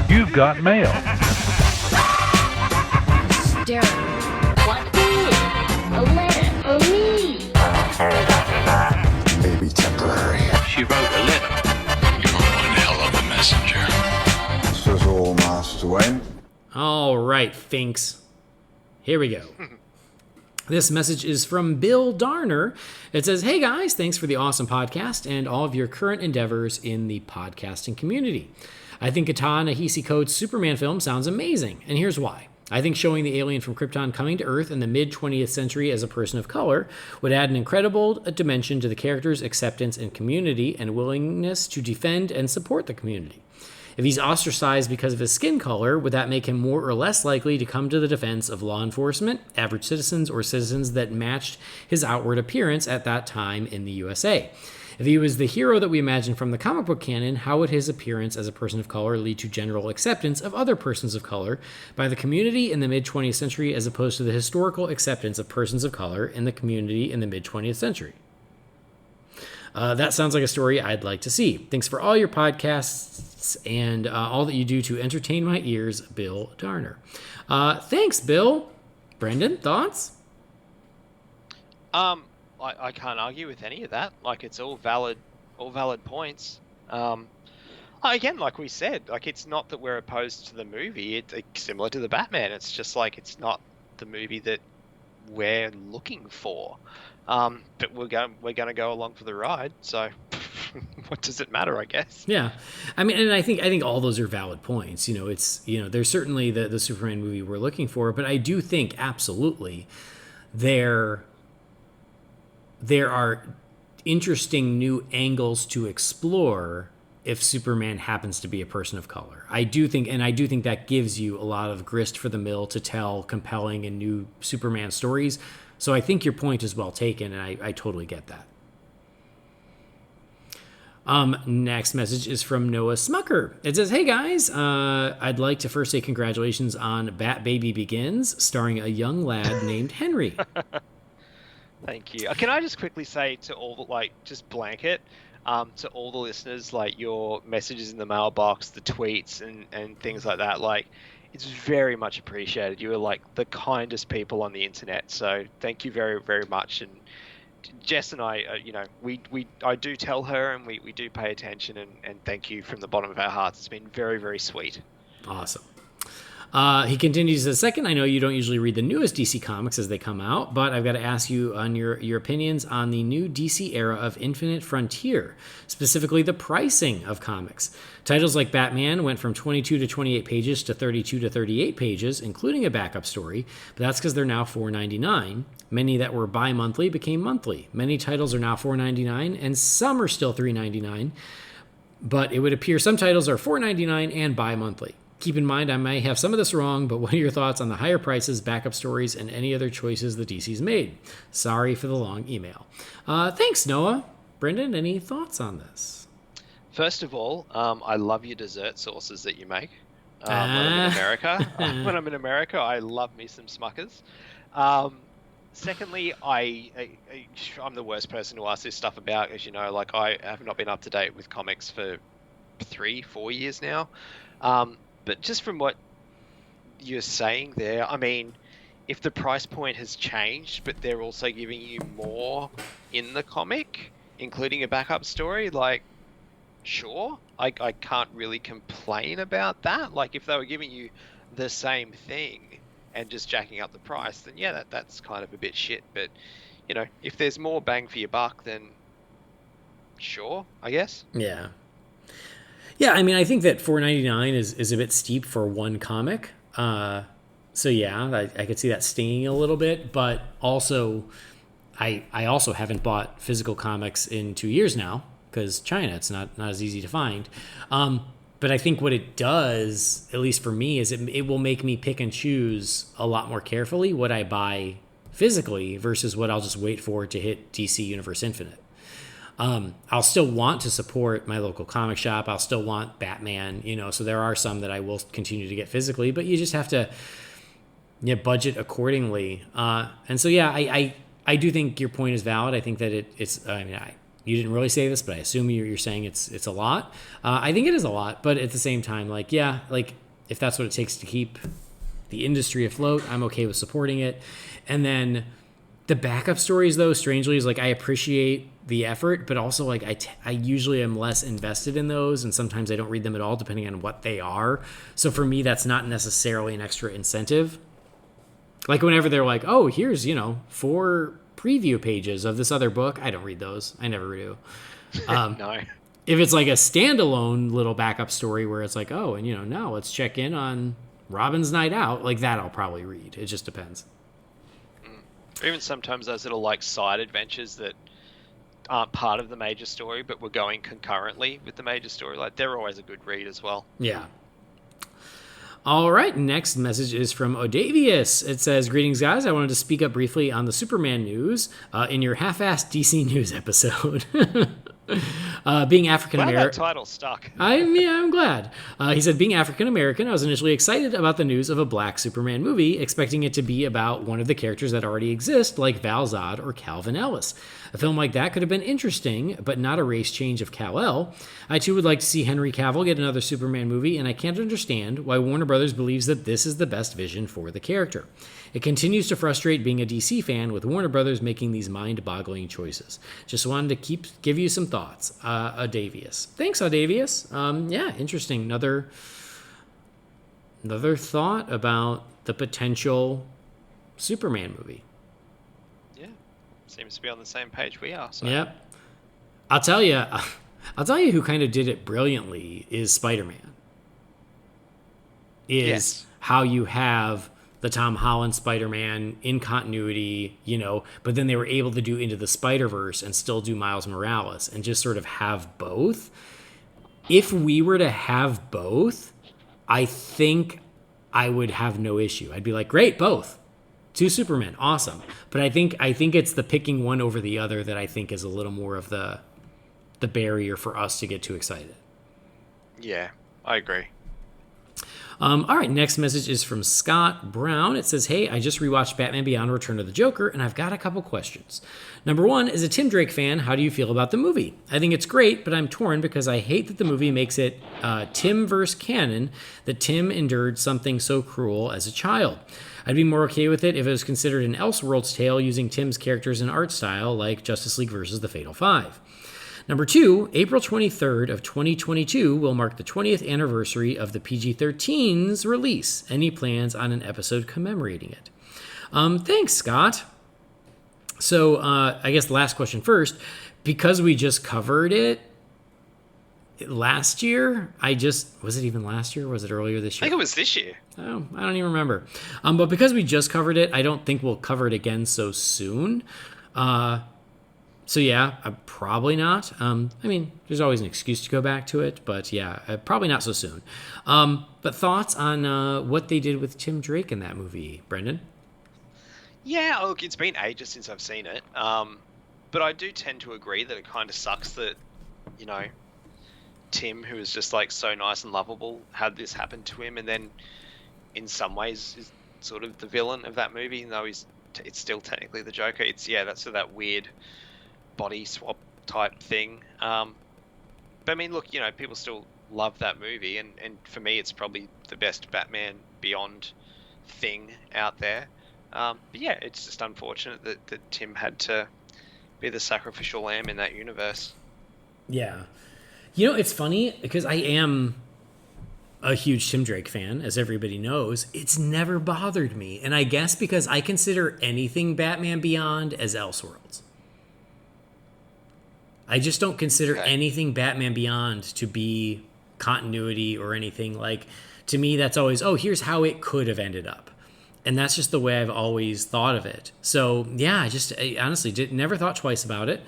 You've got mail. Darren, what is a letter for me? Maybe temporary. She wrote a letter. You're one hell of a messenger. Sizzle, Master Wayne. All right, finks. Here we go. This message is from Bill Darner. It says, "Hey guys, thanks for the awesome podcast and all of your current endeavors in the podcasting community. I think a Ta-Nehisi Coates Superman film sounds amazing, and here's why. I think showing the alien from Krypton coming to Earth in the mid-20th century as a person of color would add an incredible dimension to the character's acceptance and community and willingness to defend and support the community. If he's ostracized because of his skin color, would that make him more or less likely to come to the defense of law enforcement, average citizens, or citizens that matched his outward appearance at that time in the USA? If he was the hero that we imagine from the comic book canon, how would his appearance as a person of color lead to general acceptance of other persons of color by the community in the mid-20th century as opposed to the historical acceptance of persons of color in the community in the mid-20th century? That sounds like a story I'd like to see. Thanks for all your podcasts and all that you do to entertain my ears, Bill Darner." Thanks, Bill. Brendan, thoughts? I can't argue with any of that. Like it's all valid points. Again, like we said, like it's not that we're opposed to the movie. It's similar to the Batman. It's just like it's not the movie that we're looking for. But we're gonna go along for the ride. So what does it matter? I guess. Yeah, I mean, and I think all those are valid points. It's there's certainly the Superman movie we're looking for, but I do think absolutely there are interesting new angles to explore if Superman happens to be a person of color. I do think that gives you a lot of grist for the mill to tell compelling and new Superman stories. So I think your point is well taken, and I totally get that. Next message is from Noah Smucker. It says, "Hey guys, I'd like to first say congratulations on Bat Baby Begins, starring a young lad named Henry." Thank you. Can I just quickly say to all just blanket, to all the listeners, like your messages in the mailbox, the tweets and things like that, like it's very much appreciated. You are like the kindest people on the internet. So thank you very, very much. And Jess and I, I do tell her and we do pay attention and thank you from the bottom of our hearts. It's been very, very sweet. Awesome. He continues as second. I know you don't usually read the newest DC comics as they come out, but I've got to ask you on your opinions on the new DC era of Infinite Frontier, specifically the pricing of comics. Titles like Batman went from 22 to 28 pages to 32 to 38 pages, including a backup story, but that's because they're now $4.99. Many that were bi-monthly became monthly. Many titles are now $4.99, and some are still $3.99, but it would appear some titles are $4.99 and bi-monthly. Keep in mind, I may have some of this wrong, but what are your thoughts on the higher prices, backup stories, and any other choices the DC's made? Sorry for the long email. Thanks, Noah. Brendan, any thoughts on this? First of all, I love your dessert sauces that you make. When I'm in America, I love me some Smuckers. Secondly, I'm the worst person to ask this stuff about, as you know. Like I have not been up to date with comics for 3-4 years now. But just from what you're saying there, I mean, if the price point has changed, but they're also giving you more in the comic, including a backup story, like sure. I can't really complain about that. Like, if they were giving you the same thing and just jacking up the price, then yeah, that's kind of a bit shit. But, you know, if there's more bang for your buck, then sure, I guess. Yeah. Yeah, I mean, I think that $4.99 is a bit steep for one comic. So yeah, I could see that stinging a little bit, but also I also haven't bought physical comics in 2 years now because China, it's not as easy to find. But I think what it does, at least for me, is it will make me pick and choose a lot more carefully what I buy physically versus what I'll just wait for to hit DC Universe Infinite. I'll still want to support my local comic shop. I'll still want Batman, you know, so there are some that I will continue to get physically, but you just have to budget accordingly. And so, yeah, I do think your point is valid. I think that it's, I mean, you didn't really say this, but I assume you're saying it's a lot. I think it is a lot, but at the same time, like, yeah, like if that's what it takes to keep the industry afloat, I'm okay with supporting it. And then the backup stories, though, strangely, is like I appreciate the effort, but also like I usually am less invested in those, and sometimes I don't read them at all, depending on what they are. So for me, that's not necessarily an extra incentive. Like whenever they're like, oh, here's 4 preview pages of this other book, I don't read those. I never do. No. If it's like a standalone little backup story where it's like, oh, and now let's check in on Robin's night out, like that I'll probably read. It just depends. Or even sometimes those little like side adventures that aren't part of the major story but were going concurrently with the major story, like they're always a good read as well. Yeah. All right, next message is from Odavius. It says, greetings, guys. I wanted to speak up briefly on the Superman news in your half-assed DC News episode. Being African-American... Glad that title stuck. I'm glad. He said, being African-American, I was initially excited about the news of a black Superman movie, expecting it to be about one of the characters that already exist, like Val-Zod or Calvin Ellis. A film like that could have been interesting, but not a race change of Kal-El. I, too, would like to see Henry Cavill get another Superman movie, and I can't understand why Warner Brothers believes that this is the best vision for the character. It continues to frustrate being a DC fan with Warner Brothers making these mind-boggling choices. Just wanted to give you some thoughts. Odavius. Thanks, Odavius. Yeah, interesting. Another thought about the potential Superman movie. Yeah, seems to be on the same page we are. So. Yep. I'll tell you who kind of did it brilliantly is Spider-Man. Yes. How you have the Tom Holland Spider-Man in continuity, but then they were able to do Into the Spider-Verse and still do Miles Morales and just sort of have both. If we were to have both, I think I would have no issue. I'd be like, great, both. 2 Supermen, awesome. But I think it's the picking one over the other that I think is a little more of the barrier for us to get too excited. Yeah, I agree. All right, next message is from Scott Brown. It says, hey, I just rewatched Batman Beyond Return of the Joker, and I've got a couple questions. Number 1, as a Tim Drake fan, how do you feel about the movie? I think it's great, but I'm torn because I hate that the movie makes it Tim-verse canon that Tim endured something so cruel as a child. I'd be more okay with it if it was considered an Elseworlds tale using Tim's characters and art style like Justice League versus the Fatal Five. Number 2, April 23rd of 2022 will mark the 20th anniversary of the PG-13's release. Any plans on an episode commemorating it? Thanks, Scott. So I guess the last question first. Because we just covered it last year, was it even last year or was it earlier this year? I think it was this year. Oh, I don't even remember. But because we just covered it, I don't think we'll cover it again so soon. So yeah, probably not. I mean, there's always an excuse to go back to it, but yeah, probably not so soon. But thoughts on what they did with Tim Drake in that movie, Brendan? Yeah, look, it's been ages since I've seen it. But I do tend to agree that it kind of sucks that, Tim, who is just like so nice and lovable, had this happen to him, and then in some ways is sort of the villain of that movie, even though it's still technically the Joker. That's that weird body swap type thing. But I mean, look, people still love that movie, and for me, it's probably the best Batman Beyond thing out there. But yeah, it's just unfortunate that Tim had to be the sacrificial lamb in that universe. Yeah. It's funny because I am a huge Tim Drake fan, as everybody knows. It's never bothered me. And I guess because I consider anything Batman Beyond as Elseworlds. I just don't consider anything Batman Beyond to be continuity or anything. Like, to me, that's always, here's how it could have ended up. And that's just the way I've always thought of it. So, yeah, I honestly never thought twice about it.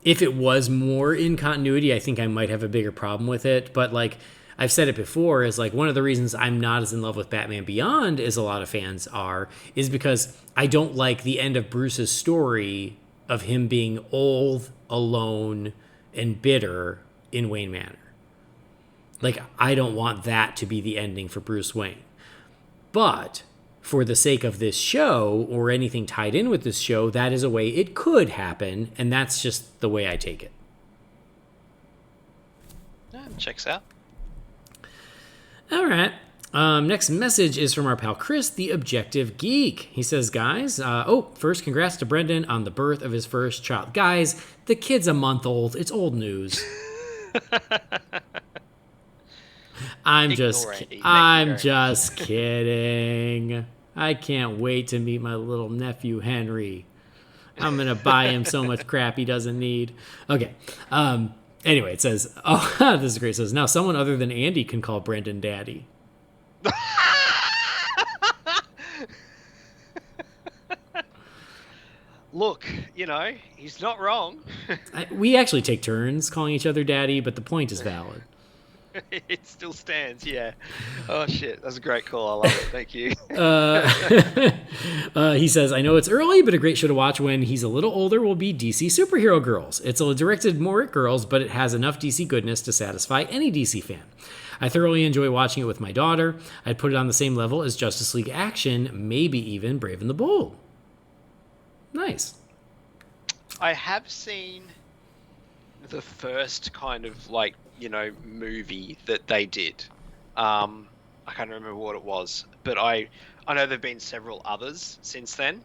If it was more in continuity, I think I might have a bigger problem with it. But, like, I've said it before, is like one of the reasons I'm not as in love with Batman Beyond as a lot of fans are, is because I don't like the end of Bruce's story of him being old, alone, and bitter in Wayne Manor. Like, I don't want that to be the ending for Bruce Wayne. But for the sake of this show, or anything tied in with this show, that is a way it could happen, and that's just the way I take it. Yeah, checks out. All right. Next message is from our pal Chris, the Objective Geek. He says, guys, first, congrats to Brendan on the birth of his first child. Guys, the kid's a month old. It's old news. I'm just kidding. I can't wait to meet my little nephew, Henry. I'm going to buy him so much crap he doesn't need. Okay. Anyway, it says, this is great. It says, now someone other than Andy can call Brendan daddy. Look, he's not wrong. We actually take turns calling each other daddy, but the point is valid. It still stands, yeah. Oh, shit. That's a great call. I love it. Thank you. He says, I know it's early, but a great show to watch when he's a little older will be DC Superhero Girls. It's directed more at girls, but it has enough DC goodness to satisfy any DC fan. I thoroughly enjoy watching it with my daughter. I'd put it on the same level as Justice League Action, maybe even Brave and the Bold. Nice. I have seen the first kind of movie that they did. I can't remember what it was, but I know there've been several others since then.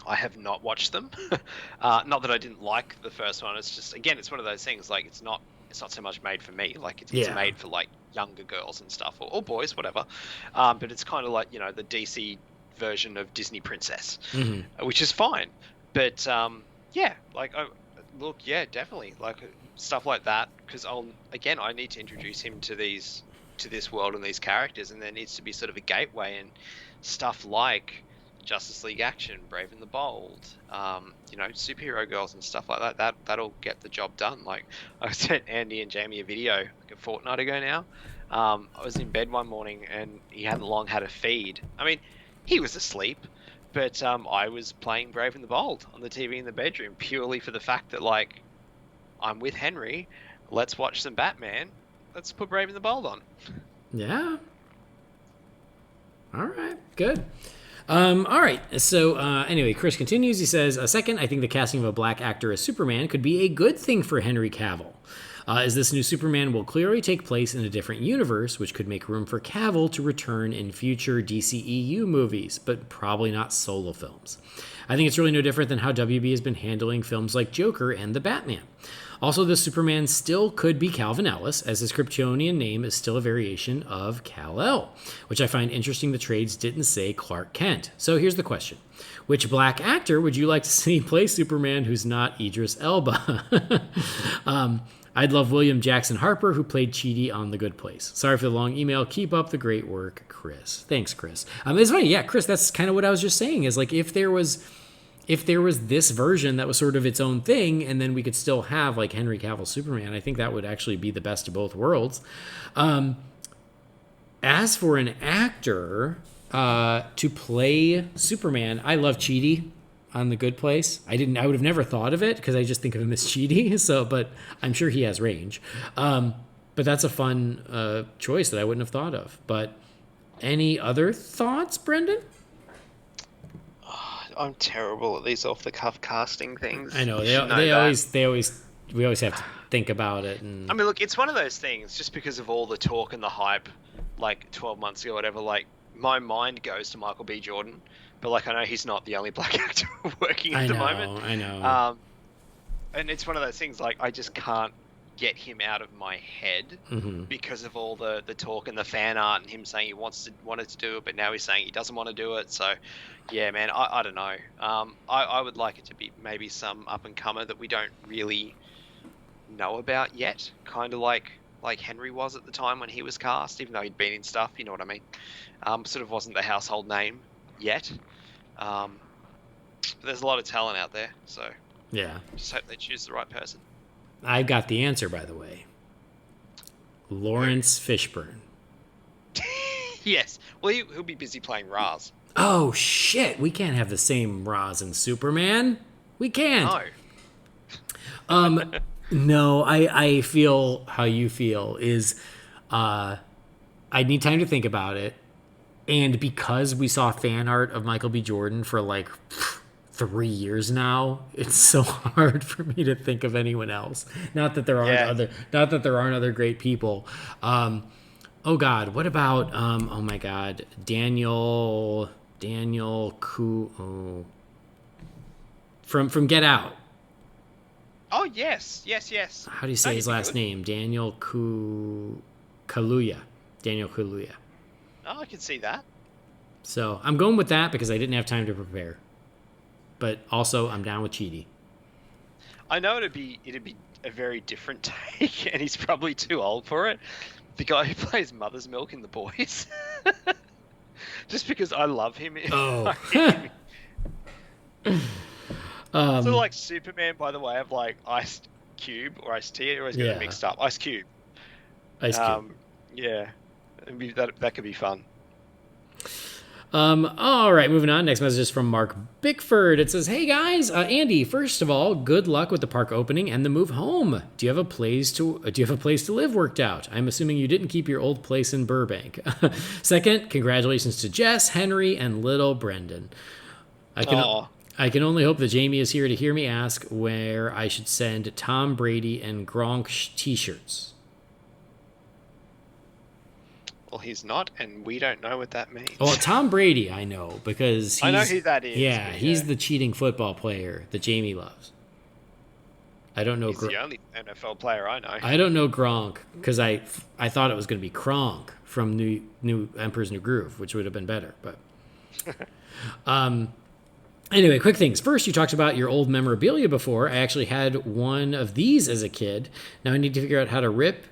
I have not watched them. Not that I didn't like the first one. It's just, again, it's one of those things, like, it's not so much made for me. Like, it's made for like younger girls and stuff, or boys, whatever. But it's kind of like, the DC version of Disney Princess, which is fine. But definitely, like, stuff like that, because I need to introduce him to this world and these characters, and there needs to be sort of a gateway, and stuff like Justice League Action, Brave and the Bold, Superhero Girls and stuff like that. That'll get the job done. Like, I sent Andy and Jamie a video like a fortnight ago now. I was in bed one morning and he hadn't long had a feed. I mean, he was asleep, but I was playing Brave and the Bold on the TV in the bedroom, purely for the fact that, like, I'm with Henry. Let's watch some Batman. Let's put Brave and the Bold on. Yeah. All right. Good. All right. So anyway, Chris continues. He says, second, I think the casting of a black actor as Superman could be a good thing for Henry Cavill. As this new Superman will clearly take place in a different universe, which could make room for Cavill to return in future DCEU movies, but probably not solo films. I think it's really no different than how WB has been handling films like Joker and The Batman. Also, the Superman still could be Calvin Ellis, as his Kryptonian name is still a variation of Kal-El, which I find interesting the trades didn't say Clark Kent. So here's the question. Which black actor would you like to see play Superman who's not Idris Elba? I'd love William Jackson Harper, who played Chidi on The Good Place. Sorry for the long email. Keep up the great work, Chris. Thanks, Chris. It's funny. Yeah, Chris, that's kind of what I was just saying, is like, if there was this version that was sort of its own thing, and then we could still have like Henry Cavill Superman, I think that would actually be the best of both worlds. As for an actor to play Superman, I love Chidi on The Good Place. I would have never thought of it because I just think of him as Chidi. So, but I'm sure he has range. But that's a fun choice that I wouldn't have thought of. But any other thoughts, Brendan? I'm terrible at these off-the-cuff casting things. I know we always have to think about it. And I mean, look, it's one of those things. Just because of all the talk and the hype, like 12 months ago, or whatever. Like, my mind goes to Michael B. Jordan, but like, I know he's not the only black actor working at the moment. I know. And it's one of those things. Like, I just can't get him out of my head Mm-hmm. because of all the talk and the fan art and him saying he wanted to do it, but now he's saying he doesn't want to do it. So, yeah, man, I don't know. I would like it to be maybe some up and comer that we don't really know about yet, kind of like Henry was at the time when he was cast, even though he'd been in stuff. You know what I mean? Sort of wasn't the household name yet. But there's a lot of talent out there, so Yeah. just hope they choose the right person. I've got the answer, by the way. Lawrence Fishburne. Yes. Well, he'll be busy playing Raz. Oh, shit. We can't have the same Roz and Superman. We can't. No. No, I feel how you feel is I need time to think about it. And because we saw fan art of Michael B. Jordan for like 3 years now, it's so hard for me to think of anyone else. Not that there aren't other great people. Oh God, what about oh my God, Daniel from Get Out. Oh, yes. How do you say his last name? Daniel Kaluuya. Daniel Kaluuya. Oh, I can see that. So I'm going with that because I didn't have time to prepare. But also, I'm down with Chidi. I know it'd be a very different take, and he's probably too old for it. The guy who plays Mother's Milk in The Boys. Just because I love him. Oh. So like Superman, by the way, of like Ice Cube or Ice T, I always get it mixed up. Ice Cube. Ice Cube. Yeah, that could be fun. All right, moving on. Next message is from Mark Bickford. It says, "Hey guys, Andy. First of all, good luck with the park opening and the move home. Do you have a place to live worked out? I'm assuming you didn't keep your old place in Burbank. Second, congratulations to Jess, Henry, and little Brendan. I can only hope that Jamie is here to hear me ask where I should send Tom Brady and Gronk t-shirts." Well, he's not, and we don't know what that means. Well, Tom Brady, I know, because I know who that is. Yeah, he's the cheating football player that Jamie loves. I don't know. He's the only NFL player I know. I don't know Gronk because I thought it was going to be Kronk from New Emperor's New Groove, which would have been better. But anyway, quick things. First, you talked about your old memorabilia before. I actually had one of these as a kid. Now I need to figure out how to rip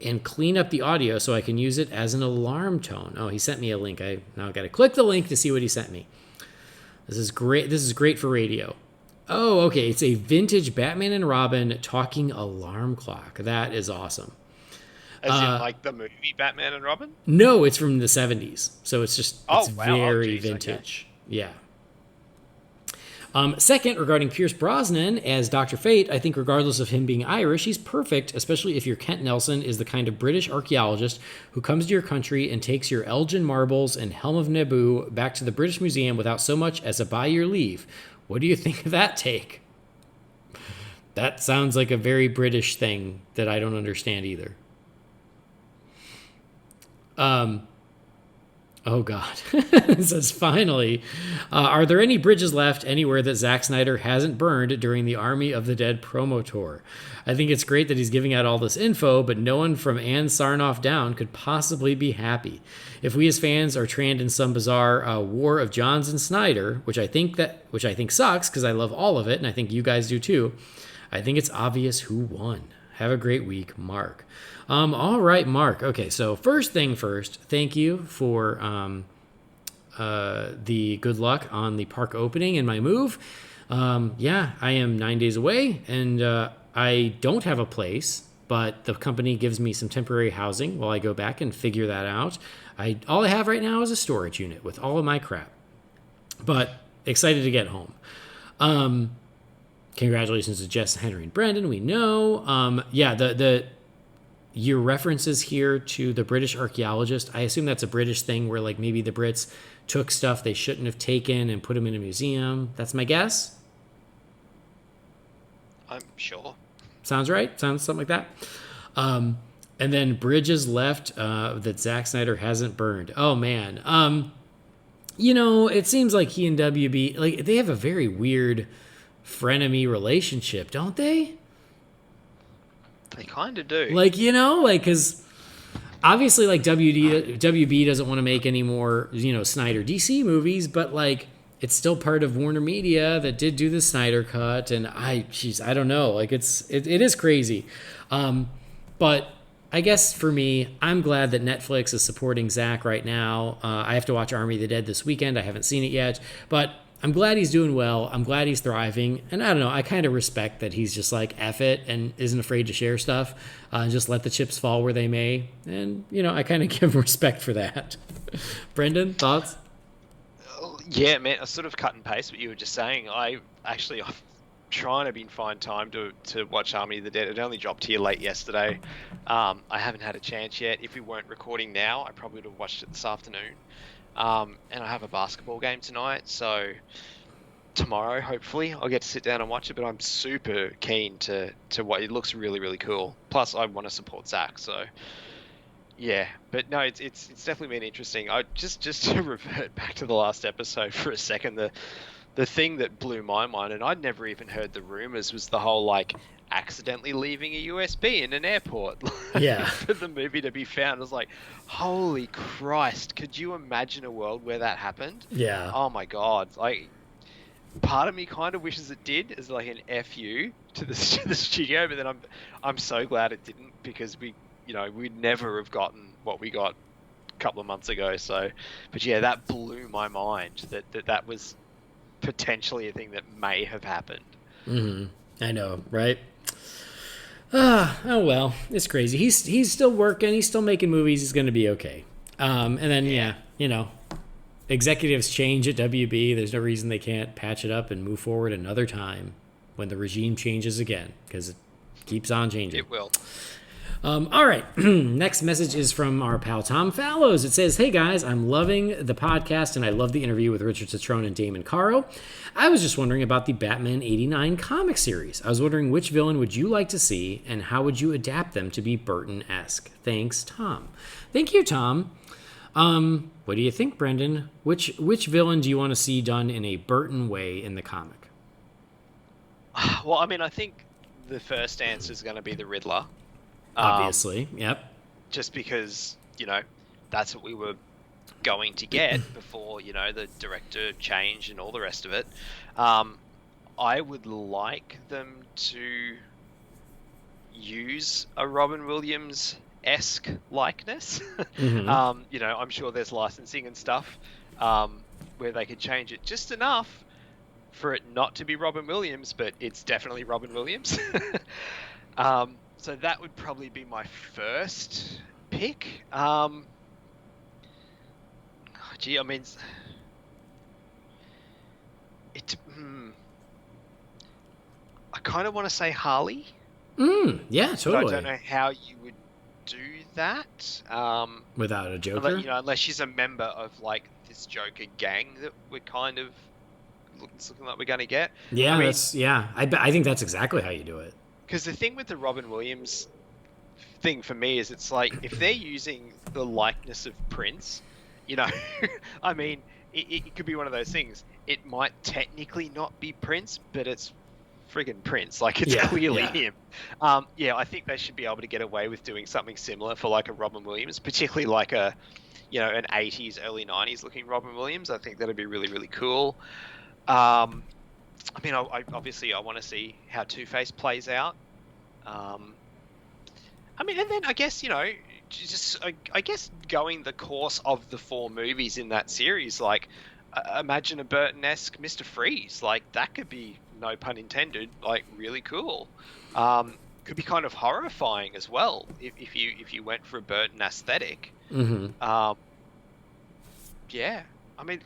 and clean up the audio so I can use it as an alarm tone. Oh, he sent me a link. I now got to click the link to see what he sent me. This is great. This is great for radio. Oh, okay. It's a vintage Batman and Robin talking alarm clock. That is awesome. As in, like the movie Batman and Robin? No, it's from the 70s. So it's just very geez, vintage. Okay. Yeah. Second, regarding Pierce Brosnan as Dr. Fate, I think regardless of him being Irish, he's perfect, especially if your Kent Nelson is the kind of British archaeologist who comes to your country and takes your Elgin marbles and Helm of Naboo back to the British Museum without so much as a by your leave. What do you think of that take? That sounds like a very British thing that I don't understand either. Oh, God. It says, finally, are there any bridges left anywhere that Zack Snyder hasn't burned during the Army of the Dead promo tour? I think it's great that he's giving out all this info, but no one from Ann Sarnoff down could possibly be happy. If we as fans are trained in some bizarre war of Johns and Snyder, which I think sucks because I love all of it, and I think you guys do too, I think it's obvious who won. Have a great week, Mark. All right, Mark. Okay, so first thing first, thank you for the good luck on the park opening and my move. Yeah, I am 9 days away, and I don't have a place, but the company gives me some temporary housing while I go back and figure that out. All I have right now is a storage unit with all of my crap, but excited to get home. Congratulations to Jess, Henry, and Brendan. We know. Yeah, your references here to the British archaeologist, I assume that's a British thing where like maybe the Brits took stuff they shouldn't have taken and put them in a museum. That's my guess. I'm sure. Sounds right. Sounds something like that. And then bridges left that Zack Snyder hasn't burned. Oh, man. It seems like he and WB, like they have a very weird frenemy relationship, don't they? They kind of do. Like, because obviously, like, WB doesn't want to make any more, Snyder DC movies, but, like, it's still part of Warner Media that did do the Snyder Cut, and I don't know. Like, it is crazy. But I guess for me, I'm glad that Netflix is supporting Zack right now. I have to watch Army of the Dead this weekend. I haven't seen it yet, but I'm glad he's doing well. I'm glad he's thriving. And I don't know, I kind of respect that he's just like, F it, and isn't afraid to share stuff. Just let the chips fall where they may. And, I kind of give him respect for that. Brendan, thoughts? Yeah, man, I sort of cut and paste what you were just saying. I'm trying to find time to watch Army of the Dead. It only dropped here late yesterday. I haven't had a chance yet. If we weren't recording now, I probably would have watched it this afternoon. And I have a basketball game tonight, so tomorrow, hopefully, I'll get to sit down and watch it, but I'm super keen to what it looks really, really cool. Plus, I want to support Zack, so yeah. But no, it's definitely been interesting. I just to revert back to the last episode for a second, the thing that blew my mind, and I'd never even heard the rumors, was the whole, like, accidentally leaving a USB in an airport. Yeah. For the movie to be found. I was like, holy Christ, could you imagine a world where that happened? Yeah. Oh my God. Like, part of me kind of wishes it did, as like an FU to the studio, but then I'm so glad it didn't, because we'd never have gotten what we got a couple of months ago. So, but yeah, that blew my mind that was potentially a thing that may have happened. Mm-hmm. I know, right? Oh well, it's crazy. He's still working. He's still making movies. He's going to be okay. And then executives change at WB. There's no reason they can't patch it up and move forward another time when the regime changes again, because it keeps on changing. It will. All right. Next message is from our pal Tom Fallows. It says, "Hey guys, I'm loving the podcast and I love the interview with Richard Citrone and Damon Caro. I was just wondering about the Batman 89 comic series. I was wondering, which villain would you like to see and how would you adapt them to be Burton-esque? Thanks, Tom." Thank you, Tom. What do you think, Brendan? Which villain do you want to see done in a Burton way in the comic? Well, I mean, I think the first answer is going to be the Riddler. Obviously, yep. Just because, that's what we were going to get before, the director change and all the rest of it. I would like them to use a Robin Williams-esque likeness. Mm-hmm. I'm sure there's licensing and stuff where they could change it just enough for it not to be Robin Williams, but it's definitely Robin Williams. So that would probably be my first pick. I mean, I kind of want to say Harley. Yeah, totally. But I don't know how you would do that. Without a Joker? Unless she's a member of, like, this Joker gang that we're kind of looking like we're going to get. Yeah, I think that's exactly how you do it. Because the thing with the Robin Williams thing for me is, it's like, if they're using the likeness of Prince, I mean, it could be one of those things. It might technically not be Prince, but it's friggin' Prince. Like, it's clearly him. I think they should be able to get away with doing something similar for, like, a Robin Williams, particularly like an 80s, early 90s looking Robin Williams. I think that'd be really, really cool. I mean, I obviously want to see how Two-Face plays out. I mean, and then I guess, I guess going the course of the 4 movies in that series, like, imagine a Burton-esque Mr. Freeze. Like, that could be, no pun intended, like, really cool. Could be kind of horrifying as well if you went for a Burton aesthetic. Mm-hmm. Yeah, I mean,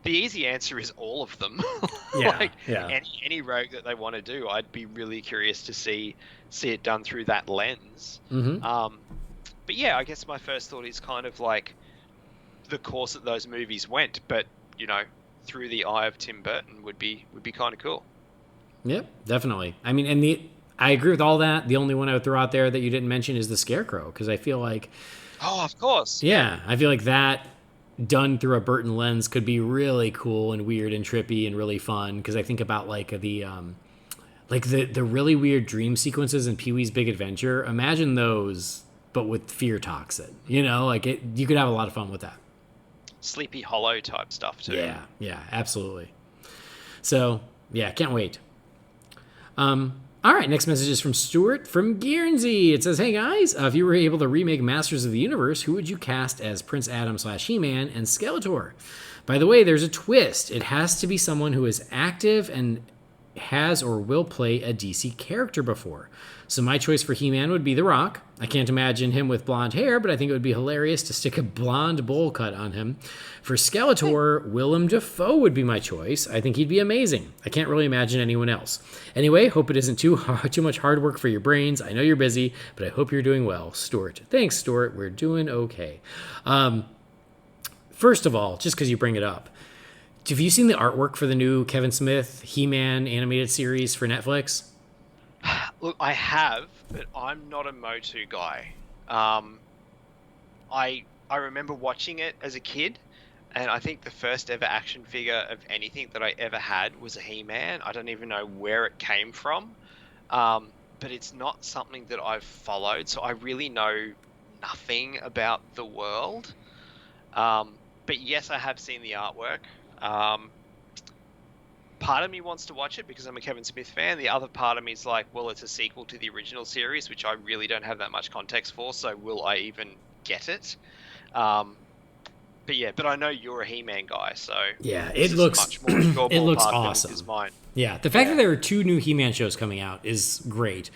the easy answer is all of them. Any rogue that they want to do, I'd be really curious to see it done through that lens. Mm-hmm. But yeah, I guess my first thought is kind of like the course that those movies went, but through the eye of Tim Burton would be kind of cool. Yep, definitely. I mean, and I agree with all that. The only one I would throw out there that you didn't mention is the Scarecrow, because I feel like, oh, of course, yeah, I feel like that done through a Burton lens could be really cool and weird and trippy and really fun, because I think about like the Like the really weird dream sequences in Pee-wee's Big Adventure. Imagine those, but with fear toxin. You know, like you could have a lot of fun with that. Sleepy Hollow type stuff too. Yeah, absolutely. So, yeah, can't wait. All right, next message is from Stuart from Guernsey. It says, hey guys, if you were able to remake Masters of the Universe, who would you cast as Prince Adam / He-Man and Skeletor? By the way, there's a twist. It has to be someone who is active and has or will play a DC character before. So my choice for He-Man would be The Rock. I can't imagine him with blonde hair, but I think it would be hilarious to stick a blonde bowl cut on him. For Skeletor, Willem Dafoe would be my choice. I think he'd be amazing. I can't really imagine anyone else. Anyway, hope it isn't too much hard work for your brains. I know you're busy, but I hope you're doing well. Stuart. Thanks, Stuart. We're doing okay. First of all, just because you bring it up, have you seen the artwork for the new Kevin Smith He-Man animated series for Netflix? Look, I have, but I'm not a Motu guy. I remember watching it as a kid, and I think the first ever action figure of anything that I ever had was a He-Man. I don't even know where it came from, but it's not something that I've followed, so I really know nothing about the world. But yes, I have seen the artwork. Part of me wants to watch it because I'm a Kevin Smith fan. The other part of me is like, well, it's a sequel to the original series, which I really don't have that much context for, so will I even get it? But I know you're a He-Man guy, so yeah, it looks much more your it looks ballpark awesome. than is mine. Yeah, the fact that there are 2 new He-Man shows coming out is great.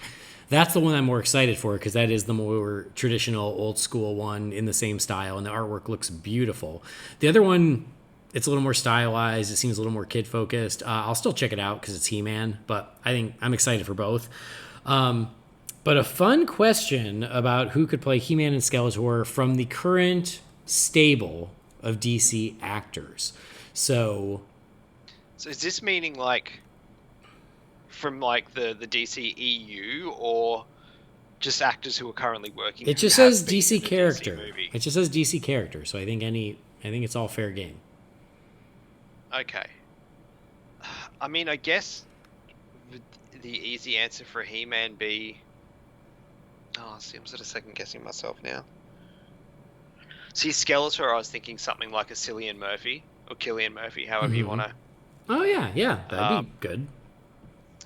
That's the one I'm more excited for because that is the more traditional, old school one in the same style, and the artwork looks beautiful. The other one, it's a little more stylized. It seems a little more kid-focused. I'll still check it out because it's He-Man, but I think I'm excited for both. But a fun question about who could play He-Man and Skeletor from the current stable of DC actors. So is this meaning like from like the DC EU or just actors who are currently working? It just says DC character. It just says DC character. So I think it's all fair game. Okay. I mean, I guess the easy answer for He-Man be... Oh, see, I'm sort of second-guessing myself now. See, Skeletor, I was thinking something like a Cillian Murphy, or Killian Murphy, however you want to... Oh, yeah, that'd be good.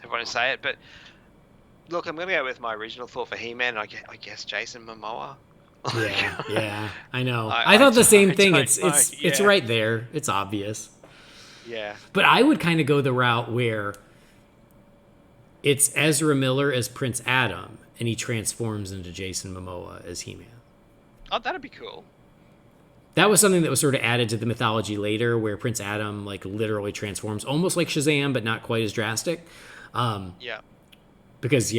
I want to say it, but... Look, I'm going to go with my original thought for He-Man, I guess Jason Momoa. Yeah, I know. I thought the same thing. It's right there. It's obvious. Yeah. But I would kind of go the route where it's Ezra Miller as Prince Adam, and he transforms into Jason Momoa as He-Man. Oh, that'd be cool. That was something that was sort of added to the mythology later, where Prince Adam like literally transforms, almost like Shazam, but not quite as drastic. Yeah. Because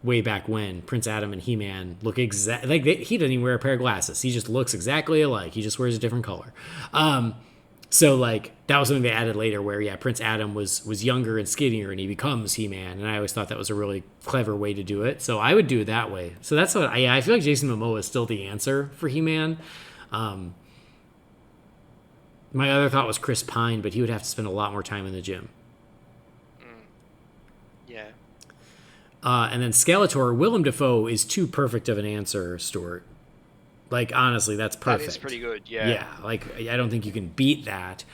way back when Prince Adam and He-Man look exactly like he doesn't even wear a pair of glasses. He just looks exactly alike. He just wears a different color. So like that was something they added later where Prince Adam was younger and skinnier and he becomes He-Man, and I always thought that was a really clever way to do it. So I would do it that way. So that's what I feel like Jason Momoa is still the answer for He-Man. My other thought was Chris Pine, but he would have to spend a lot more time in the gym. Yeah. And then Skeletor, Willem Dafoe is too perfect of an answer, Stuart. Like, honestly, that's perfect. That is pretty good, yeah. Yeah, like, I don't think you can beat that.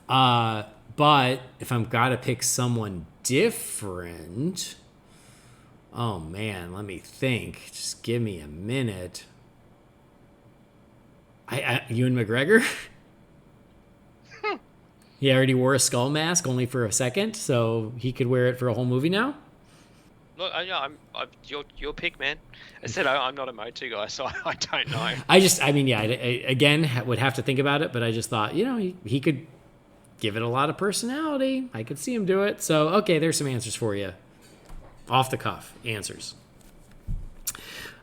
But if I'm got to pick someone different... Oh, man, let me think. Just give me a minute. Ewan McGregor? He already wore a skull mask only for a second, so he could wear it for a whole movie now? Look, I'm your pick, man. I said I'm not a Motu guy, so I don't know. I again, would have to think about it, but I just thought, he could give it a lot of personality. I could see him do it. So, okay, there's some answers for you. Off the cuff answers.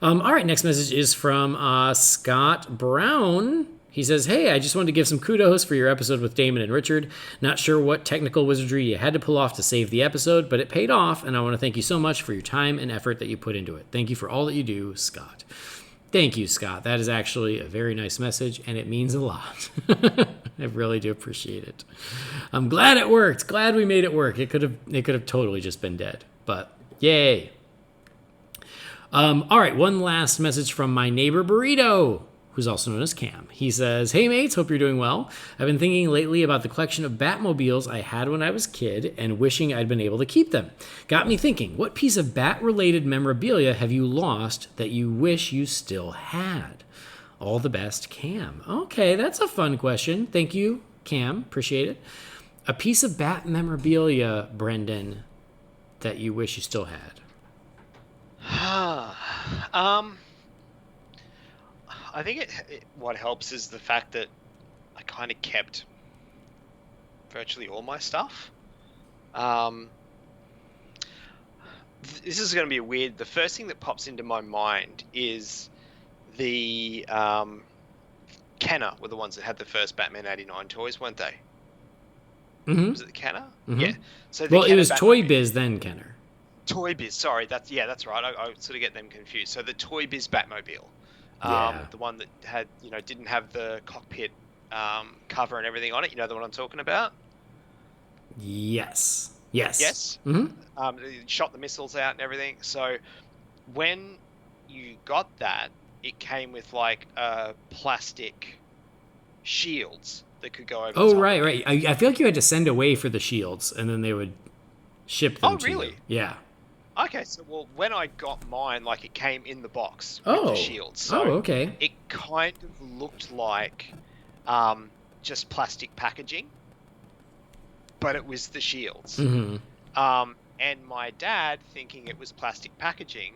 All right, next message is from Scott Brown. He says, hey, I just wanted to give some kudos for your episode with Damon and Richard. Not sure what technical wizardry you had to pull off to save the episode, but it paid off, and I want to thank you so much for your time and effort that you put into it. Thank you for all that you do, Scott. Thank you, Scott. That is actually a very nice message, and it means a lot. I really do appreciate it. I'm glad it worked. Glad we made it work. It could have totally just been dead. but yay. All right, one last message from my neighbor Burrito, who's also known as Cam. He says, "Hey mates, hope you're doing well. I've been thinking lately about the collection of Batmobiles I had when I was a kid and wishing I'd been able to keep them. Got me thinking, what piece of Bat-related memorabilia have you lost that you wish you still had? All the best, Cam." Okay, that's a fun question. Thank you, Cam. Appreciate it. A piece of Bat memorabilia, Brendan, that you wish you still had. I think what helps is the fact that I kind of kept virtually all my stuff. This is going to be weird. The first thing that pops into my mind is the Kenner were the ones that had the first Batman '89 toys, weren't they? Mm-hmm. Was it the Kenner? Mm-hmm. Yeah. So well, Kenner it was Batmobile. Toy Biz then, Kenner. Toy Biz, sorry, that's right. I sort of get them confused. So the Toy Biz Batmobile, the one that had, didn't have the cockpit cover and everything on it. You know the one I'm talking about? Yes. Mm-hmm. It shot the missiles out and everything. So when you got that, it came with like plastic shields that could go over. Oh, the top. right. I feel like you had to send away for the shields, and then they would ship them. Oh, to really? you. Yeah. Okay, so when I got mine, like it came in the box with the shields. So okay. It kind of looked like just plastic packaging, but it was the shields. Mm-hmm. And my dad, thinking it was plastic packaging,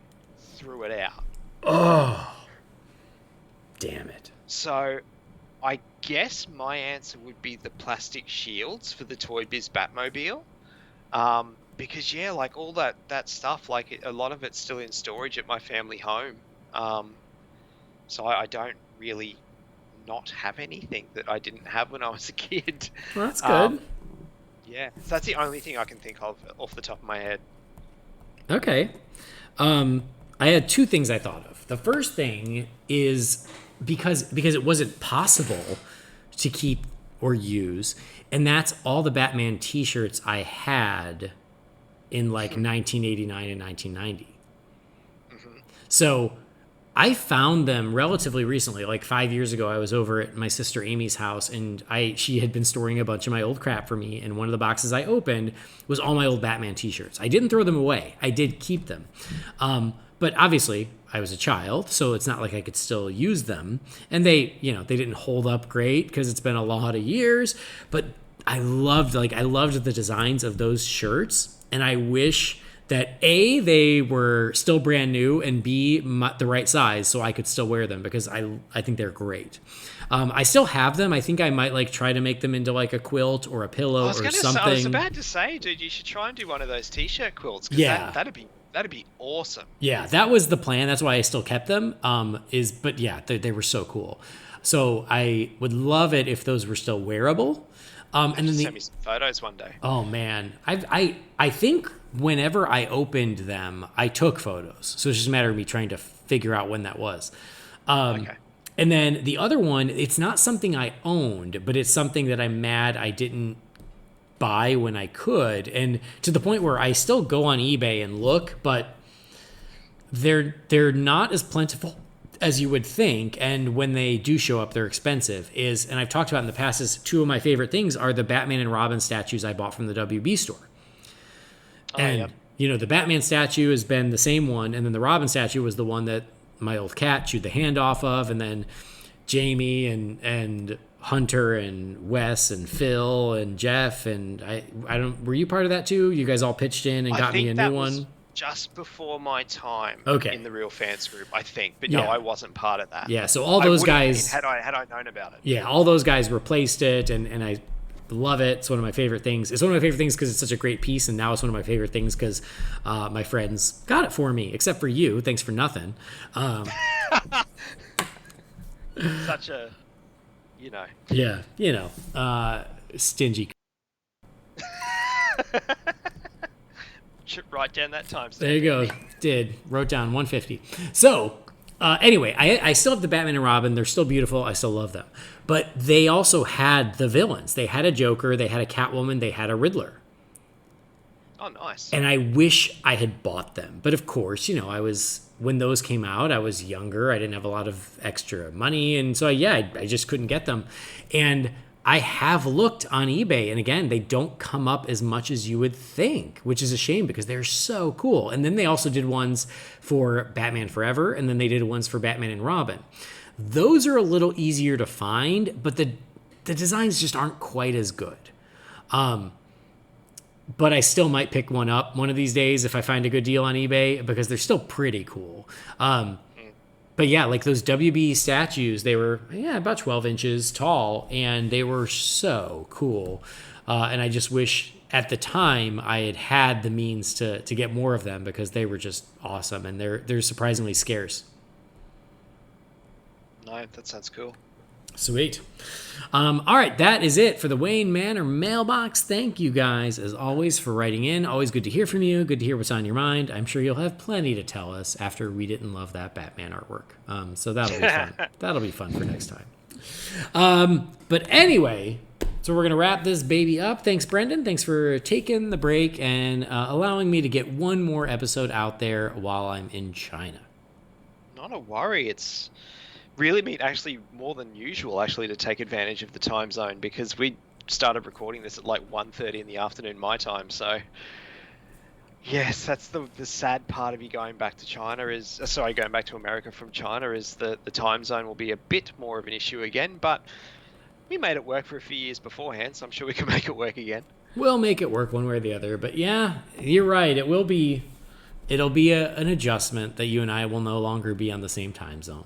threw it out. Oh, damn it. So I guess my answer would be the plastic shields for the Toy Biz Batmobile. Because like all that stuff, like a lot of it's still in storage at my family home. So I don't really not have anything that I didn't have when I was a kid. Well, that's good. So that's the only thing I can think of off the top of my head. Okay. I had two things I thought of. The first thing is because it wasn't possible to keep or use, and that's all the Batman t-shirts I had in like 1989 and 1990. Mm-hmm. So I found them relatively recently. Like 5 years ago, I was over at my sister Amy's house, and she had been storing a bunch of my old crap for me, and one of the boxes I opened was all my old Batman t-shirts. I didn't throw them away. I did keep them. But obviously, I was a child, so it's not like I could still use them. And they didn't hold up great because it's been a lot of years. But I loved the designs of those shirts, and I wish that A, they were still brand new, and B, the right size so I could still wear them because I think they're great. I still have them. I think I might try to make them into like a quilt or a pillow or something. I was about to say, dude, you should try and do one of those t-shirt quilts. Yeah. That'd be awesome. Yeah, that was the plan. That's why I still kept them. But they were so cool. So I would love it if those were still wearable. And then send me some photos one day. Oh man, I think whenever I opened them, I took photos. So it's just a matter of me trying to figure out when that was. Okay. And then the other one, it's not something I owned, but it's something that I'm mad I didn't buy when I could, and to the point where I still go on eBay and look, but they're not as plentiful as you would think, and when they do show up, they're expensive. And I've talked about in the past, is two of my favorite things are the Batman and Robin statues I bought from the WB store. The Batman statue has been the same one, and then the Robin statue was the one that my old cat chewed the hand off of, and then Jamie and Hunter and Wes and Phil and Jeff and were you part of that too? You guys all pitched in and got me a new one. Just before my time in the Real Fans group, I think, but no, I wasn't part of that. Yeah, so all those guys had I known about it. Yeah, all those guys replaced it, and I love it. It's one of my favorite things. It's one of my favorite things because it's such a great piece, and now it's one of my favorite things because my friends got it for me, except for you. Thanks for nothing. Such a, stingy. Should write down that time. There you go. Wrote down 150. So anyway, I still have the Batman and Robin. They're still beautiful. I still love them. But they also had the villains. They had a Joker. They had a Catwoman. They had a Riddler. Oh, nice. And I wish I had bought them. But of course, when those came out, I was younger. I didn't have a lot of extra money. And so, I just couldn't get them. And I have looked on eBay. And again, they don't come up as much as you would think, which is a shame because they're so cool. And then they also did ones for Batman Forever. And then they did ones for Batman and Robin. Those are a little easier to find, but the designs just aren't quite as good. But I still might pick one up one of these days if I find a good deal on eBay because they're still pretty cool. But yeah, like those WB statues, they were about 12 inches tall, and they were so cool. And I just wish at the time I had the means to get more of them because they were just awesome, and they're surprisingly scarce. No, that sounds cool. Sweet. All right, that is it for the Wayne Manor mailbox. Thank you guys, as always, for writing in. Always good to hear from you. Good to hear what's on your mind. I'm sure you'll have plenty to tell us after we didn't love that Batman artwork. So that'll be fun. That'll be fun for next time. But anyway, so we're going to wrap this baby up. Thanks, Brendan. Thanks for taking the break and allowing me to get one more episode out there while I'm in China. Not a worry. It's really been actually more than usual to take advantage of the time zone because we started recording this at like 1:30 in the afternoon my time. So yes, that's the sad part of you going back to going back to America from China is that the time zone will be a bit more of an issue again, but we made it work for a few years beforehand, so I'm sure we can make it work again. We'll make it work one way or the other, but yeah, you're right. It'll be an adjustment that you and I will no longer be on the same time zone.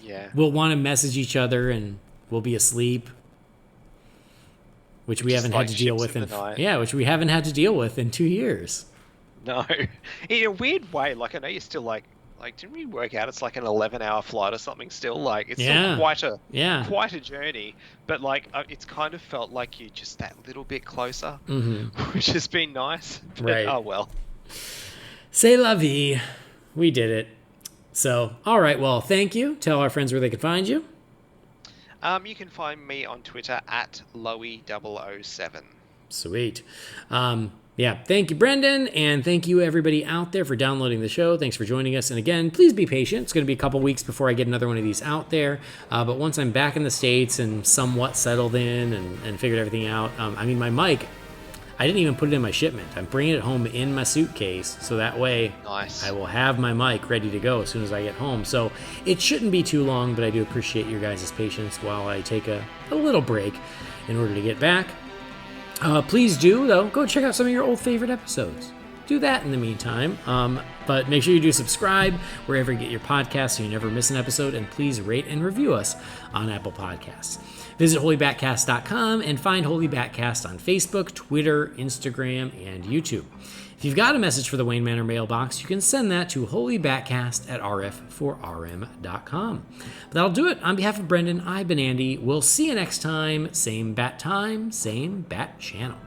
Yeah. We'll want to message each other and we'll be asleep, which we haven't had to deal with which we haven't had to deal with in 2 years. No. In a weird way, like I know you're still like didn't we work out it's like an 11-hour flight or something still? Like it's still quite a journey, but like it's kind of felt like you're just that little bit closer, which has been nice. But, right. Oh well. C'est la vie. We did it. So, all right, well, thank you. Tell our friends where they can find you. You can find me on Twitter at Loey007. Sweet. Thank you, Brendan, and thank you, everybody out there, for downloading the show. Thanks for joining us. And again, please be patient. It's going to be a couple weeks before I get another one of these out there. But once I'm back in the States and somewhat settled in and figured everything out, my mic, I didn't even put it in my shipment. I'm bringing it home in my suitcase, so that way I will have my mic ready to go as soon as I get home. So it shouldn't be too long, but I do appreciate your guys' patience while I take a little break in order to get back. Please do, though, go check out some of your old favorite episodes. Do that in the meantime. But make sure you do subscribe wherever you get your podcasts so you never miss an episode, and please rate and review us on Apple Podcasts. Visit holybatcast.com and find Holy BatCast on Facebook, Twitter, Instagram, and YouTube. If you've got a message for the Wayne Manor mailbox, you can send that to holybatcast@rf4rm.com. But that'll do it. On behalf of Brendan, I've been Andy. We'll see you next time. Same bat time, same bat channel.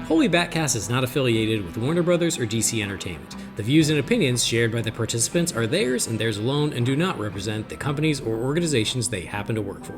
Holy BatCast is not affiliated with Warner Brothers or DC Entertainment. The views and opinions shared by the participants are theirs and theirs alone and do not represent the companies or organizations they happen to work for.